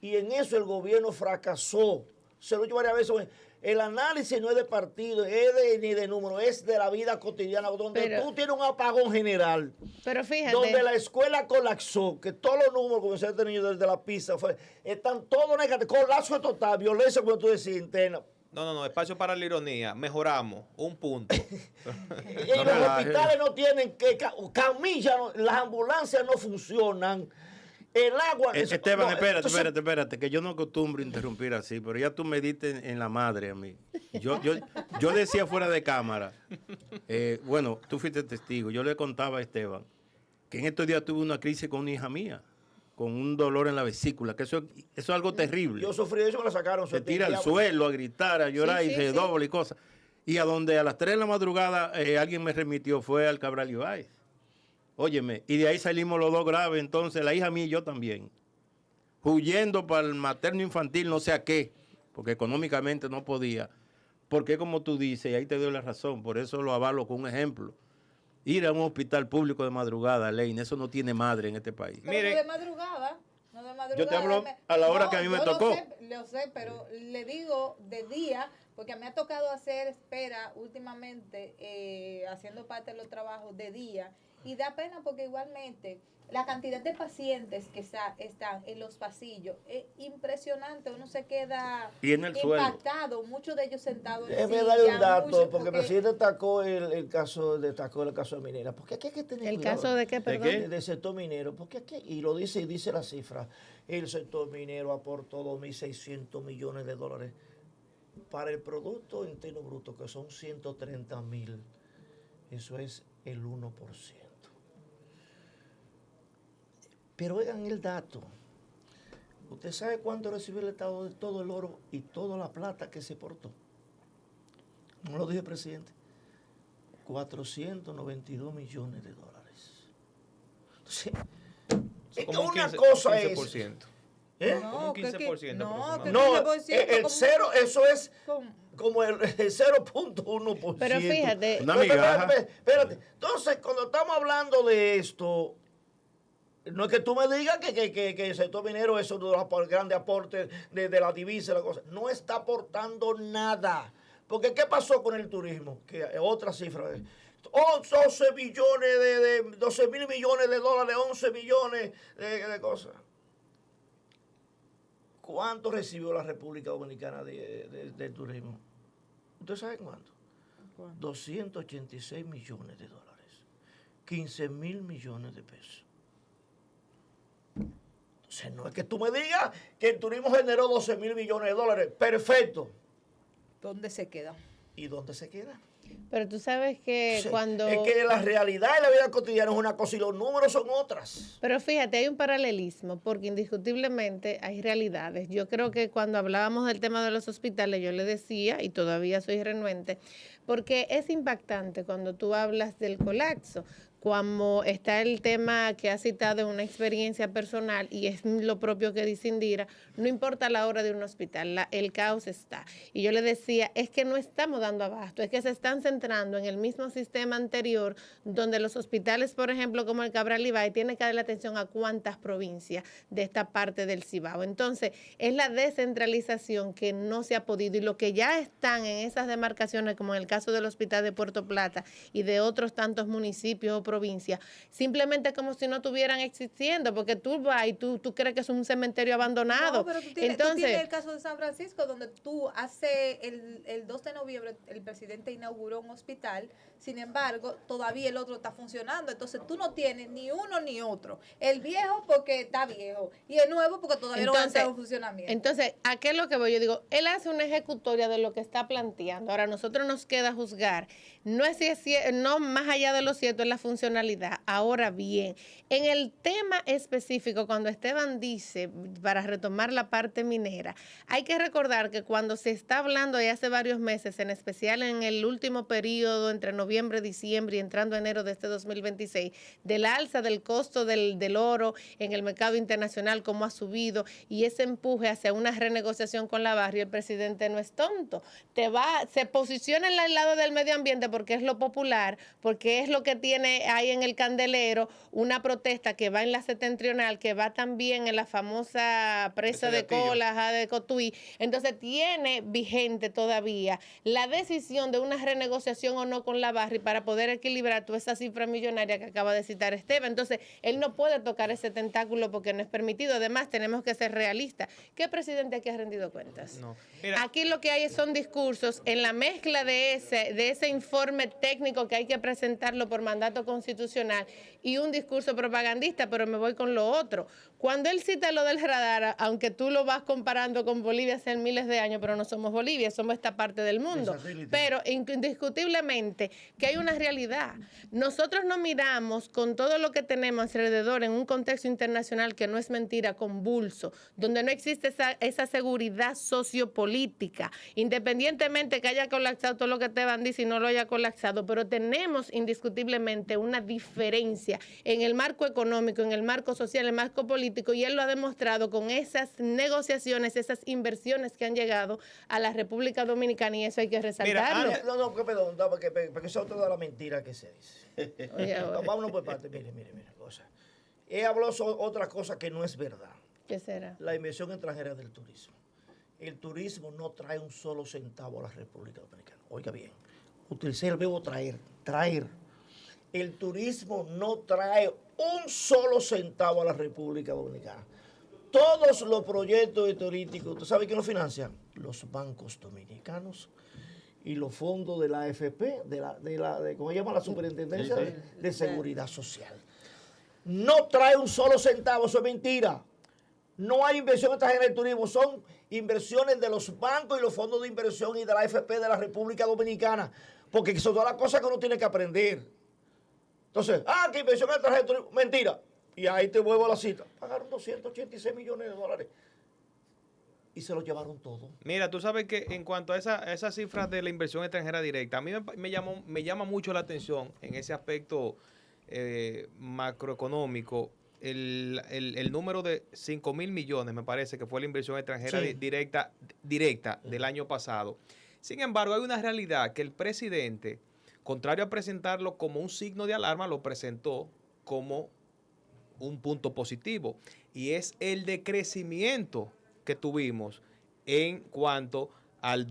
Y en eso el gobierno fracasó. Se lo he dicho varias veces. El análisis no es de partido, ni de número, es de la vida cotidiana, donde tú tienes un apagón general. Pero fíjate. Donde la escuela colapsó, que todos los números, como decía este niño desde la pizza, están todos negativos, colapso total, violencia, como tú decías, interna. No, espacio para la ironía. Mejoramos, un punto. Y los hospitales no tienen camillas, las ambulancias no funcionan. El agua... Esteban, espérate, que yo no acostumbro interrumpir así, pero ya tú me diste en la madre a mí. Yo decía fuera de cámara, bueno, tú fuiste testigo, yo le contaba a Esteban que en estos días tuve una crisis con una hija mía, con un dolor en la vesícula, que eso es algo terrible. Yo sufrí eso, me la sacaron. Se tira al suelo a gritar, a llorar y se dobla y cosas. Y a donde a las 3 de la madrugada alguien me remitió fue al Cabral Ibáez. Óyeme, y de ahí salimos los dos graves, entonces la hija mía y yo también. Huyendo para el materno infantil, no sé a qué, porque económicamente no podía. Porque como tú dices, y ahí te doy la razón, por eso lo avalo con un ejemplo. Ir a un hospital público de madrugada, Leine, eso no tiene madre en este país. Pero no de madrugada. No de madrugada. Yo te hablo a la hora que a mí me tocó. Lo sé, pero le digo de día, porque me ha tocado hacer espera últimamente, haciendo parte de los trabajos de día, y da pena porque igualmente la cantidad de pacientes que están en los pasillos es impresionante. Uno se queda y en el impactado, suelo. Muchos de ellos sentados en Déjame darle un dato, porque el presidente destacó el caso de minera. Porque aquí hay que tener ¿El cuidado. caso de qué, perdón? Del sector minero. Porque aquí, y lo dice la cifra, el sector minero aportó 2.600 millones de dólares para el Producto Interno Bruto, que son 130.000. Eso es el 1%. Pero oigan el dato. ¿Usted sabe cuánto recibió el Estado de todo el oro y toda la plata que se portó? No lo dije, presidente. 492 millones de dólares. Entonces, es que una cosa 15%. es... No, un 15%. No, el cero, eso es como el 0.1%. Pero fíjate. Una migaja. Espérate. Entonces, cuando estamos hablando de esto, no es que tú me digas que el sector minero es uno de los grandes aportes de la divisa y la cosa. No está aportando nada. Porque ¿qué pasó con el turismo? Que otra cifra. 12 billones 12 mil millones de dólares, 11 millones de cosas. ¿Cuánto recibió la República Dominicana de turismo? ¿Usted sabe cuánto? 286 millones de dólares. 15 mil millones de pesos. Entonces, no es que tú me digas que el turismo generó 12 mil millones de dólares. Perfecto. ¿Dónde se queda? ¿Y dónde se queda? Pero tú sabes que cuando... Es que la realidad y la vida cotidiana es una cosa y los números son otras. Pero fíjate, hay un paralelismo, porque indiscutiblemente hay realidades. Yo creo que cuando hablábamos del tema de los hospitales, yo le decía, y todavía soy renuente, porque es impactante cuando tú hablas del colapso, cuando está el tema que ha citado en una experiencia personal, y es lo propio que dice Indira, no importa la hora de un hospital, el caos está. Y yo le decía, es que no estamos dando abasto, es que se están centrando en el mismo sistema anterior, donde los hospitales, por ejemplo, como el Cabral Ibáez, tienen que darle atención a cuántas provincias de esta parte del Cibao. Entonces, es la descentralización que no se ha podido, y lo que ya están en esas demarcaciones, como en el caso del Hospital de Puerto Plata y de otros tantos municipios o provincias, simplemente como si no estuvieran existiendo, porque tú vas y tú crees que es un cementerio abandonado. No, pero tú tienes el caso de San Francisco, donde tú hace el 2 de noviembre el presidente inauguró un hospital, sin embargo, todavía el otro está funcionando, entonces tú no tienes ni uno ni otro. El viejo porque está viejo y el nuevo porque todavía no está en funcionamiento. Entonces, ¿a qué es lo que voy? Yo digo, él hace una ejecutoria de lo que está planteando. Ahora, a nosotros nos queda juzgar, no es si es no más allá de lo cierto, es la función funcionalidad. Ahora bien, en el tema específico, cuando Esteban dice, para retomar la parte minera, hay que recordar que cuando se está hablando de hace varios meses, en especial en el último periodo entre noviembre, diciembre y entrando enero de este 2026, del alza del costo del oro en el mercado internacional, cómo ha subido, y ese empuje hacia una renegociación con la Barrick, el presidente no es tonto. Se posiciona en el lado del medio ambiente porque es lo popular, porque es lo que tiene ahí en el candelero, una protesta que va en la septentrional, que va también en la famosa presa de Colas, de Cotuí. Entonces tiene vigente todavía la decisión de una renegociación o no con la Barrick para poder equilibrar toda esa cifra millonaria que acaba de citar Esteban. Entonces él no puede tocar ese tentáculo porque no es permitido. Además tenemos que ser realistas. ¿Qué presidente aquí ha rendido cuentas? No. Aquí lo que hay son discursos en la mezcla de ese informe técnico que hay que presentarlo por mandato constitucional y un discurso propagandista, pero me voy con lo otro. Cuando él cita lo del radar, aunque tú lo vas comparando con Bolivia hace miles de años, pero no somos Bolivia, somos esta parte del mundo. Pero indiscutiblemente que hay una realidad. Nosotros nos miramos con todo lo que tenemos alrededor en un contexto internacional que no es mentira, convulso, donde no existe esa seguridad sociopolítica, independientemente que haya colapsado todo lo que Esteban dice y no lo haya colapsado, pero tenemos indiscutiblemente una diferencia en el marco económico, en el marco social, en el marco político, y él lo ha demostrado con esas negociaciones, esas inversiones que han llegado a la República Dominicana, y eso hay que resaltarlo. Perdón, porque eso es toda la mentira que se dice. Vámonos por parte, mire, cosa. Él habló sobre otra cosa que no es verdad. ¿Qué será? La inversión extranjera del turismo. El turismo no trae un solo centavo a la República Dominicana. Oiga bien, utilicé el verbo traer. El turismo no trae un solo centavo a la República Dominicana. Todos los proyectos turísticos, ¿tú sabes quién los financian? Los bancos dominicanos y los fondos de la AFP, ¿cómo se llama? La Superintendencia de Seguridad Social. No trae un solo centavo, eso es mentira. No hay inversión extranjera en el turismo, son inversiones de los bancos y los fondos de inversión y de la AFP de la República Dominicana, porque son todas las cosas que uno tiene que aprender. Entonces, que inversión extranjera en el turismo, mentira. Y ahí te vuelvo a la cita. Pagaron 286 millones de dólares y se lo llevaron todo. Mira, tú sabes que en cuanto a esas cifras de la inversión extranjera directa, a mí me llama mucho la atención en ese aspecto macroeconómico. El número de 5.000 millones, me parece que fue la inversión extranjera directa del año pasado. Sin embargo, hay una realidad que el presidente, contrario a presentarlo como un signo de alarma, lo presentó como un punto positivo, y es el decrecimiento que tuvimos en cuanto al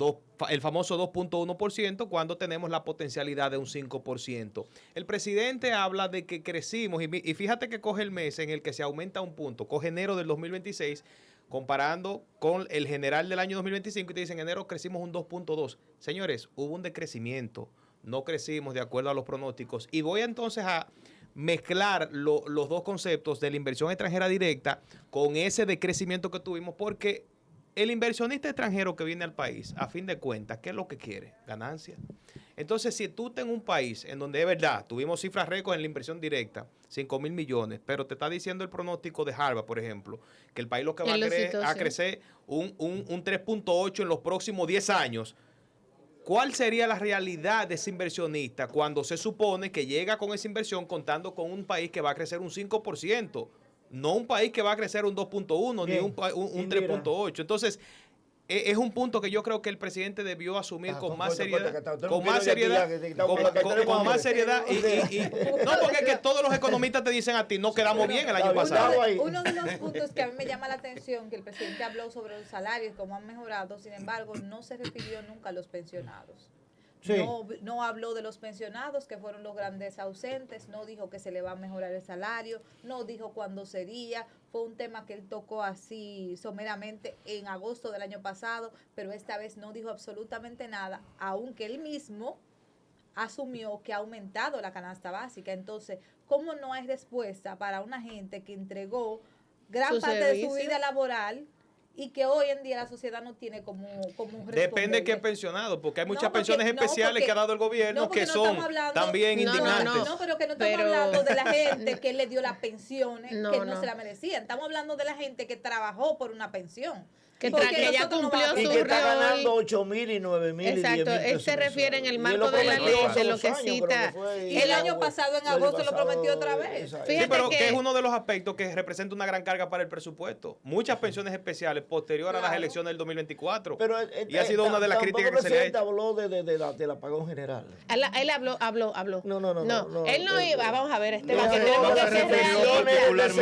el famoso 2.1% cuando tenemos la potencialidad de un 5%. El presidente habla de que crecimos y fíjate que coge el mes en el que se aumenta un punto, coge enero del 2026 comparando con el general del año 2025 y te dicen en enero crecimos un 2.2. Señores, hubo un decrecimiento, no crecimos de acuerdo a los pronósticos, y voy entonces a mezclar los dos conceptos de la inversión extranjera directa con ese decrecimiento que tuvimos, porque el inversionista extranjero que viene al país, a fin de cuentas, ¿qué es lo que quiere? Ganancia. Entonces, si tú estás en un país en donde es verdad, tuvimos cifras récord en la inversión directa, 5.000 millones, pero te está diciendo el pronóstico de Harvard, por ejemplo, que el país lo que va a crecer un 3.8 en los próximos 10 años, ¿cuál sería la realidad de ese inversionista cuando se supone que llega con esa inversión contando con un país que va a crecer un 5%? No un país que va a crecer un 2.1 ni un 3.8. Entonces, es un punto que yo creo que el presidente debió asumir con más seriedad. Con más seriedad. No, porque es que todos los economistas te dicen a ti, no quedamos bien el año pasado. Uno de los puntos que a mí me llama la atención, que el presidente habló sobre los salarios, cómo han mejorado, sin embargo, no se refirió nunca a los pensionados. Sí. No habló de los pensionados, que fueron los grandes ausentes, no dijo que se le va a mejorar el salario, no dijo cuándo sería, fue un tema que él tocó así someramente en agosto del año pasado, pero esta vez no dijo absolutamente nada, aunque él mismo asumió que ha aumentado la canasta básica. Entonces, ¿cómo no hay respuesta para una gente que entregó gran parte de su vida laboral y que hoy en día la sociedad no tiene como un Depende de qué pensionado, porque hay muchas pensiones especiales que ha dado el gobierno que son también indignantes. No, pero que no estamos hablando de la gente que le dio las pensiones, que no se la merecían. Estamos hablando de la gente que trabajó por una pensión. Que ya cumplió su y que está ganando 8,000 y 9,000 y 10,000 pesos. Exacto, él se refiere en el marco de la ley de lo que cita. Y el año pasado, en agosto, lo prometió otra vez. Sí, pero que es uno de los aspectos que representa una gran carga para el presupuesto. Muchas pensiones especiales posterior a las elecciones del 2024. Pero y ha sido una de las críticas que se le ha hecho. Habló del apagón general. Él habló. No. Él no iba, vamos a ver, Esteban, que tenemos que ser realistas.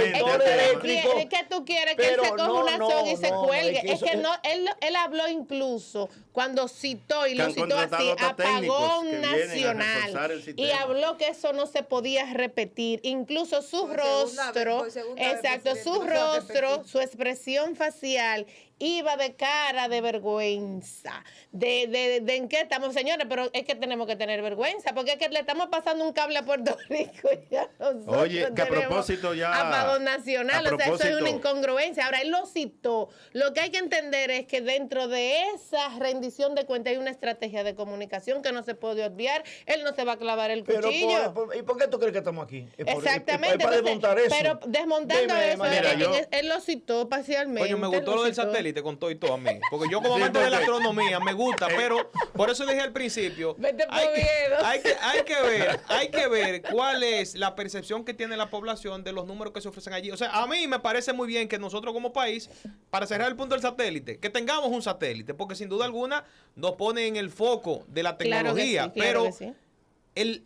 ¿Qué tú quieres? Que él se coja una soga y se cuelgue. Es que no, él habló incluso cuando citó, y lo citó así, apagón nacional. Y habló que eso no se podía repetir. Incluso su rostro, su expresión facial iba de cara de vergüenza. De en qué estamos, señores, pero es que tenemos que tener vergüenza, porque es que le estamos pasando un cable a Puerto Rico. Oye, que a propósito ya... apagón nacional, o sea, eso es una incongruencia. Ahora, él lo citó. Lo que hay que entender es que dentro de esa rendición de cuentas hay una estrategia de comunicación que no se puede obviar. Él no se va a clavar el cuchillo. ¿Y por qué tú crees que estamos aquí? Exactamente. Para desmontar eso. Pero desmontando eso, él lo citó parcialmente. Oye, me gustó lo del satélite con todo y todo a mí. Porque yo como amante de la astronomía me gusta, pero por eso dije al principio, hay que ver cuál es la percepción que tiene la población de los números que se ofrecen allí. O sea, a mí me parece muy bien que nosotros como país, para cerrar el punto del satélite, que tengamos un satélite, porque sin duda alguna nos pone en el foco de la tecnología, pero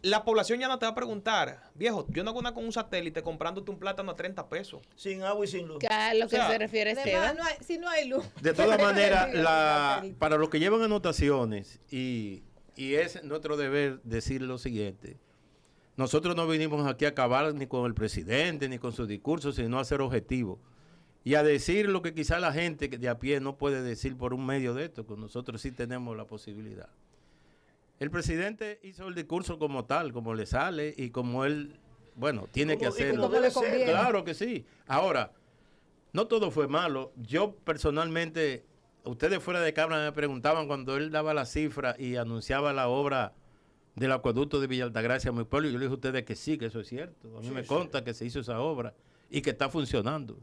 la población ya no te va a preguntar, viejo, yo no hago nada con un satélite comprándote un plátano a 30 pesos. Sin agua y sin luz. A lo que se refiere Esteban. Si no hay luz. De todas maneras, para los que llevan anotaciones, y es nuestro deber decir lo siguiente, nosotros no vinimos aquí a acabar ni con el presidente, ni con sus discursos, sino a ser objetivos. Y a decir lo que quizá la gente de a pie no puede decir por un medio de esto, que nosotros sí tenemos la posibilidad. El presidente hizo el discurso como tal, como le sale y como él, tiene que hacerlo. Claro que sí. Ahora, no todo fue malo. Yo personalmente, ustedes fuera de cámara me preguntaban cuando él daba la cifra y anunciaba la obra del acueducto de Villa Altagracia a mi pueblo, y yo le dije a ustedes que sí, que eso es cierto. A mí me consta que se hizo esa obra y que está funcionando.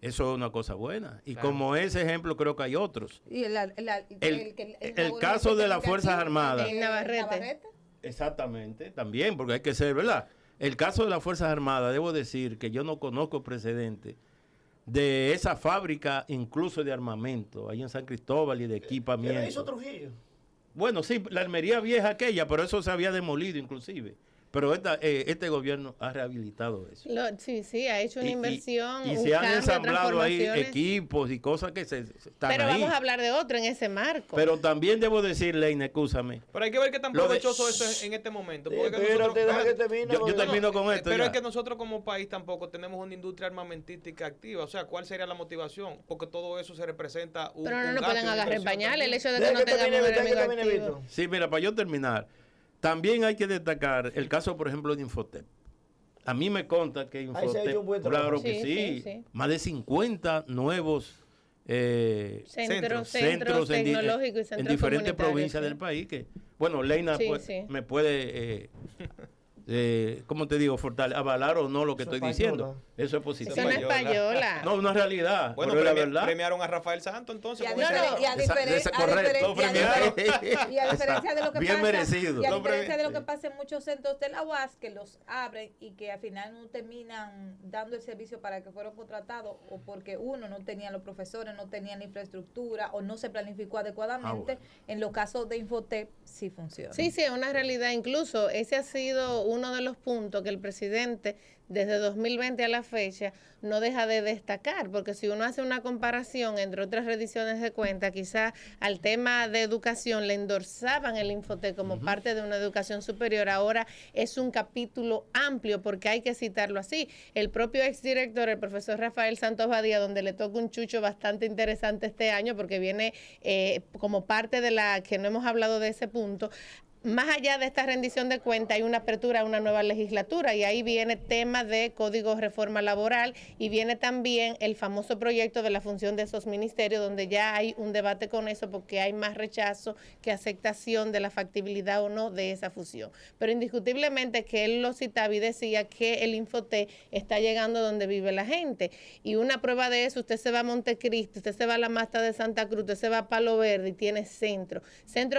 Eso es una cosa buena. Y como ese ejemplo creo que hay otros. Y el caso de las Fuerzas Armadas. En Navarrete. Exactamente, también, porque hay que ser, ¿verdad? El caso de las Fuerzas Armadas, debo decir que yo no conozco precedente de esa fábrica, incluso de armamento, ahí en San Cristóbal y de equipamiento. ¿Qué hizo Trujillo? Bueno, sí, la armería vieja aquella, pero eso se había demolido inclusive. Pero este gobierno ha rehabilitado eso. Sí, ha hecho una inversión. Y se han ensamblado ahí equipos y cosas que están pero ahí. Vamos a hablar de otro en ese marco. Pero también debo decir, Leina, escúchame. Pero hay que ver qué tan provechoso eso es en este momento. Yo termino con esto. Pero es que nosotros como país tampoco tenemos una industria armamentística activa. O sea, ¿cuál sería la motivación? Porque todo eso se representa Pero no pueden agarrar pañales el hecho de que no tengamos un enemigo activo. Sí, mira, para yo terminar. También hay que destacar el caso, por ejemplo, de Infotep. A mí me consta que Infotep, claro que sí, más de 50 nuevos centros tecnológicos y en diferentes provincias del país. Que, Leina me puede, ¿cómo te digo? Avalar o no lo que estoy diciendo. Eso es positivo. Eso no es payola. No, una realidad. Bueno, pero la verdad. Premiaron a Rafael Santos entonces. Y a diferencia de lo que bien pasa, merecido. Y a diferencia de lo que pasa en muchos centros de la UAS que los abren y que al final no terminan dando el servicio para que fueron contratados, o porque uno no tenía los profesores, no tenían la infraestructura o no se planificó adecuadamente. En los casos de Infotep sí funciona. Sí, es una realidad. Incluso ese ha sido uno de los puntos que el presidente desde 2020 a la fecha no deja de destacar, porque si uno hace una comparación entre otras rendiciones de cuentas, quizás al tema de educación le endorsaban el Infotep como parte de una educación superior. Ahora es un capítulo amplio, porque hay que citarlo así. El propio exdirector, el profesor Rafael Santos Badía, donde le toca un chucho bastante interesante este año, porque viene como parte de la que no hemos hablado de ese punto, más allá de esta rendición de cuentas, hay una apertura a una nueva legislatura y ahí viene tema de código de reforma laboral y viene también el famoso proyecto de la función de esos ministerios, donde ya hay un debate con eso porque hay más rechazo que aceptación de la factibilidad o no de esa fusión. Pero indiscutiblemente que él lo citaba y decía que el Infoté está llegando donde vive la gente. Y una prueba de eso, usted se va a Montecristi, usted se va a la Masta de Santa Cruz, usted se va a Palo Verde y tiene centro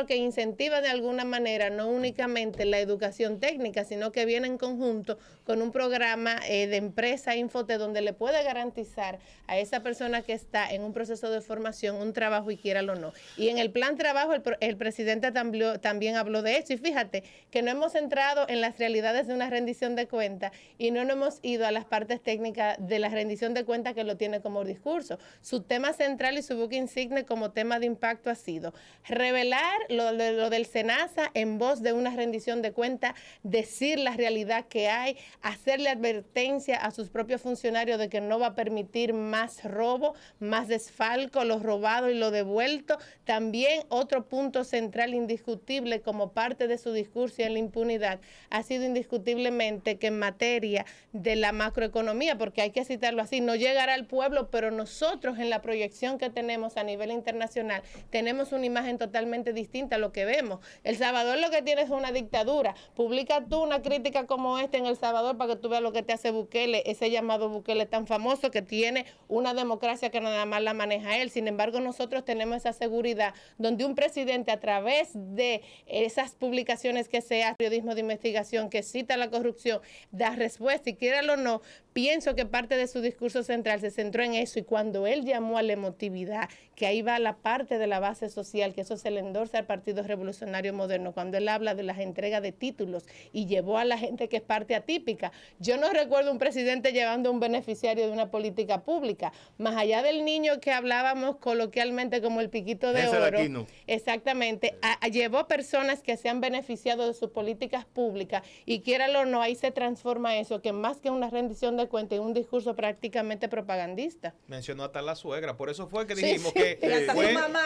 que incentiva de alguna manera no únicamente la educación técnica, sino que viene en conjunto con un programa de empresa Infoté donde le puede garantizar a esa persona que está en un proceso de formación un trabajo y quiéralo o no. Y en el plan trabajo el presidente también habló de eso y fíjate que no hemos entrado en las realidades de una rendición de cuentas y no nos hemos ido a las partes técnicas de la rendición de cuentas que lo tiene como discurso. Su tema central y su buque insigne como tema de impacto ha sido revelar lo del SENASA en voz de una rendición de cuentas, decir la realidad que hay, hacerle advertencia a sus propios funcionarios de que no va a permitir más robo, más desfalco, lo robado y lo devuelto. También otro punto central indiscutible como parte de su discurso y en la impunidad ha sido indiscutiblemente que en materia de la macroeconomía, porque hay que citarlo así, no llegará al pueblo, pero nosotros en la proyección que tenemos a nivel internacional tenemos una imagen totalmente distinta a lo que vemos. El Salvador lo que tiene es una dictadura. Publica tú una crítica como esta en El Salvador para que tú veas lo que te hace Bukele, ese llamado Bukele tan famoso que tiene una democracia que nada más la maneja él. Sin embargo, nosotros tenemos esa seguridad donde un presidente a través de esas publicaciones que se hace, periodismo de investigación, que cita la corrupción, da respuesta y quiéralo o no, pienso que parte de su discurso central se centró en eso y cuando él llamó a la emotividad, que ahí va la parte de la base social, que eso se le endorsa al Partido Revolucionario Moderno, cuando él habla de las entregas de títulos y llevó a la gente que es parte atípica. Yo no recuerdo un presidente llevando a un beneficiario de una política pública, más allá del niño que hablábamos coloquialmente como el piquito de oro. Exactamente, llevó personas que se han beneficiado de sus políticas públicas y quiéralo o no, ahí se transforma eso, que más que una rendición de cuentas, un discurso prácticamente propagandista. Mencionó hasta la suegra, por eso fue que dijimos que y hasta su mamá,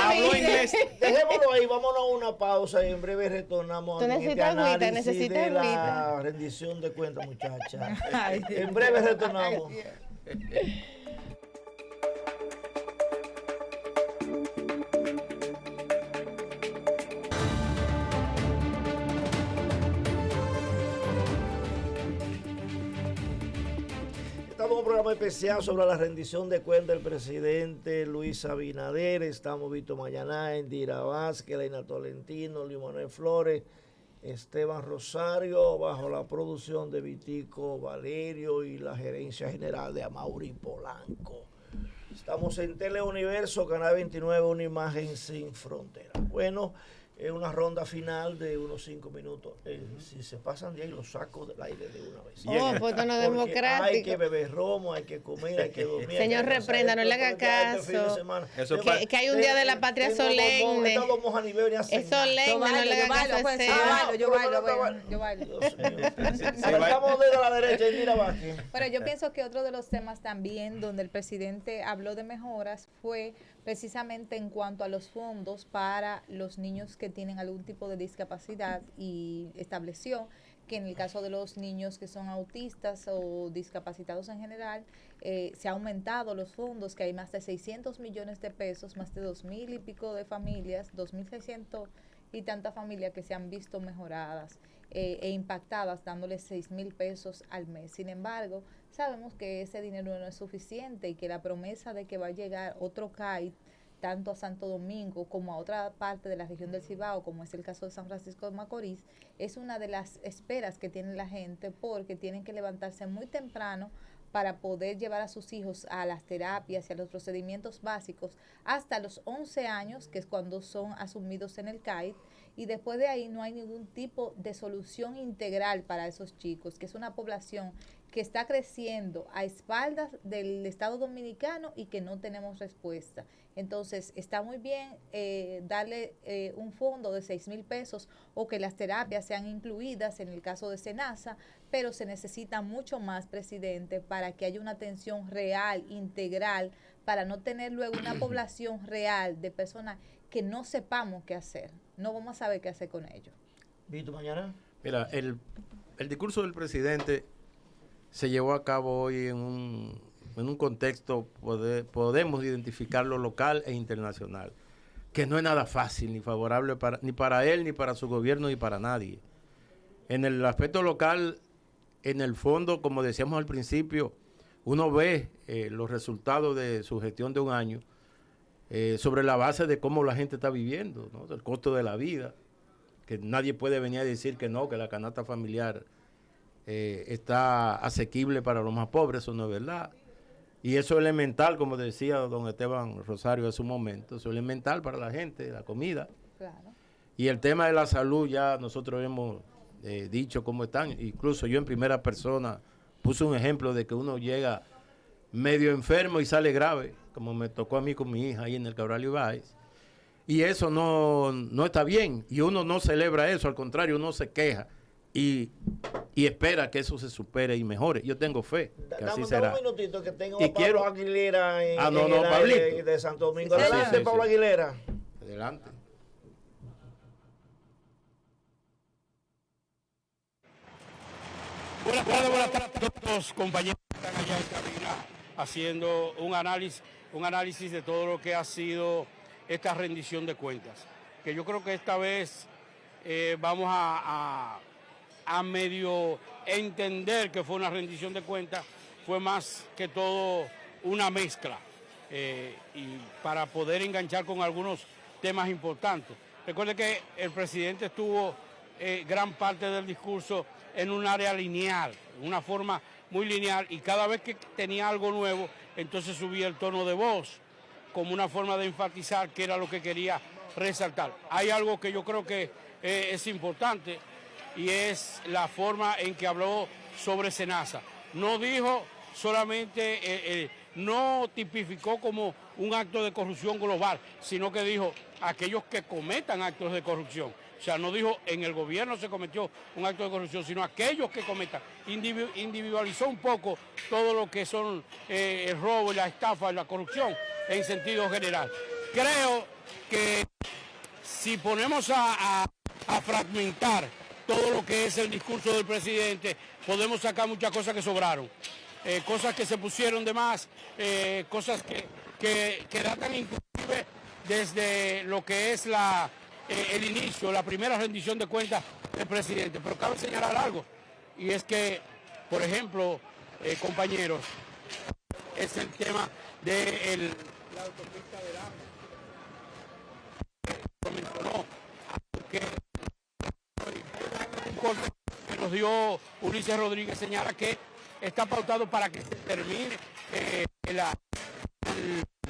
habló inglés. Dejémoslo ahí, vámonos a una pausa y en breve retornamos a este análisis de la rendición de cuentas, muchacha. En breve retornamos. Estamos en un programa especial sobre la rendición de cuentas del presidente Luis Abinader. Estamos Víctor Mañaná, Indira Vázquez, Elena Tolentino, Luis Manuel Flores, Esteban Rosario, bajo la producción de Vitico Valerio y la gerencia general de Amaury Polanco. Estamos en Teleuniverso, Canal 29, una imagen sin fronteras. Bueno, es una ronda final de unos 5 minutos. Si se pasan de ahí, los saco del aire de una vez. Pues no es democrático. Hay que beber romo, hay que comer, hay que dormir. Señor, reprenda, no le haga caso. Que hay un día de la patria solemne. Es solemne, no le haga caso. Yo bailo. Estamos de la derecha, Indira Vázquez. Pero yo pienso que otro de los temas también donde el presidente habló de mejoras fue precisamente en cuanto a los fondos para los niños que tienen algún tipo de discapacidad y estableció que en el caso de los niños que son autistas o discapacitados en general, se ha aumentado los fondos, que hay más de 600 millones de pesos, más de 2.000 y pico de familias, 2.600 y tantas familias que se han visto mejoradas e impactadas dándoles 6.000 pesos al mes. Sin embargo, sabemos que ese dinero no es suficiente y que la promesa de que va a llegar otro CAIT tanto a Santo Domingo como a otra parte de la región del Cibao, como es el caso de San Francisco de Macorís, es una de las esperas que tiene la gente porque tienen que levantarse muy temprano para poder llevar a sus hijos a las terapias y a los procedimientos básicos hasta los 11 años, que es cuando son asumidos en el CAIT, y después de ahí no hay ningún tipo de solución integral para esos chicos, que es una población que está creciendo a espaldas del Estado Dominicano y que no tenemos respuesta. Entonces, está muy bien darle un fondo de 6.000 pesos o que las terapias sean incluidas en el caso de SENASA, pero se necesita mucho más, presidente, para que haya una atención real, integral para no tener luego una población real de personas que no sepamos qué hacer. No vamos a saber qué hacer con ellos. ¿Vito mañana? Mira, el discurso del presidente se llevó a cabo hoy en un contexto, podemos identificarlo local e internacional, que no es nada fácil ni favorable ni para él, ni para su gobierno, ni para nadie. En el aspecto local, en el fondo, como decíamos al principio, uno ve los resultados de su gestión de un año sobre la base de cómo la gente está viviendo, ¿no? Del costo de la vida, que nadie puede venir a decir que no, que la canasta familiar está asequible para los más pobres, eso no es verdad. Y eso es elemental, como decía don Esteban Rosario hace un momento, eso es elemental para la gente, la comida. Claro. Y el tema de la salud, ya nosotros hemos dicho cómo están, incluso yo en primera persona puse un ejemplo de que uno llega medio enfermo y sale grave, como me tocó a mí con mi hija ahí en el Cabral Ibáez. Y eso no está bien, y uno no celebra eso, al contrario, uno se queja y espera que eso se supere y mejore. Yo tengo fe que así será. Un minutito que tengo Y a Pablo Aguilera en el aire Pablito. de Santo Domingo. Sí, Adelante, sí, Pablo sí. Aguilera. Adelante. Buenas tardes a todos los compañeros que están allá en cabina haciendo un análisis de todo lo que ha sido esta rendición de cuentas. Que yo creo que esta vez vamos a medio entender que fue una rendición de cuentas, fue más que todo una mezcla y para poder enganchar con algunos temas importantes. Recuerde que el presidente estuvo gran parte del discurso en un área lineal, una forma muy lineal, y cada vez que tenía algo nuevo, entonces subía el tono de voz, como una forma de enfatizar qué era lo que quería resaltar. Hay algo que yo creo que es importante, y es la forma en que habló sobre Senasa. No dijo solamente, no tipificó como un acto de corrupción global, sino que dijo aquellos que cometan actos de corrupción. O sea, no dijo en el gobierno se cometió un acto de corrupción, sino aquellos que cometan. Individualizó un poco todo lo que son el robo, la estafa y la corrupción en sentido general. Creo que si ponemos a fragmentar todo lo que es el discurso del presidente, podemos sacar muchas cosas que sobraron. Cosas que se pusieron de más, cosas que datan inclusive desde lo que es el inicio, la primera rendición de cuentas del presidente. Pero cabe señalar algo, y es que, por ejemplo, compañeros, es el tema de la autopista de Lo mencionó, que nos dio Ulises Rodríguez, señala que está pautado para que se termine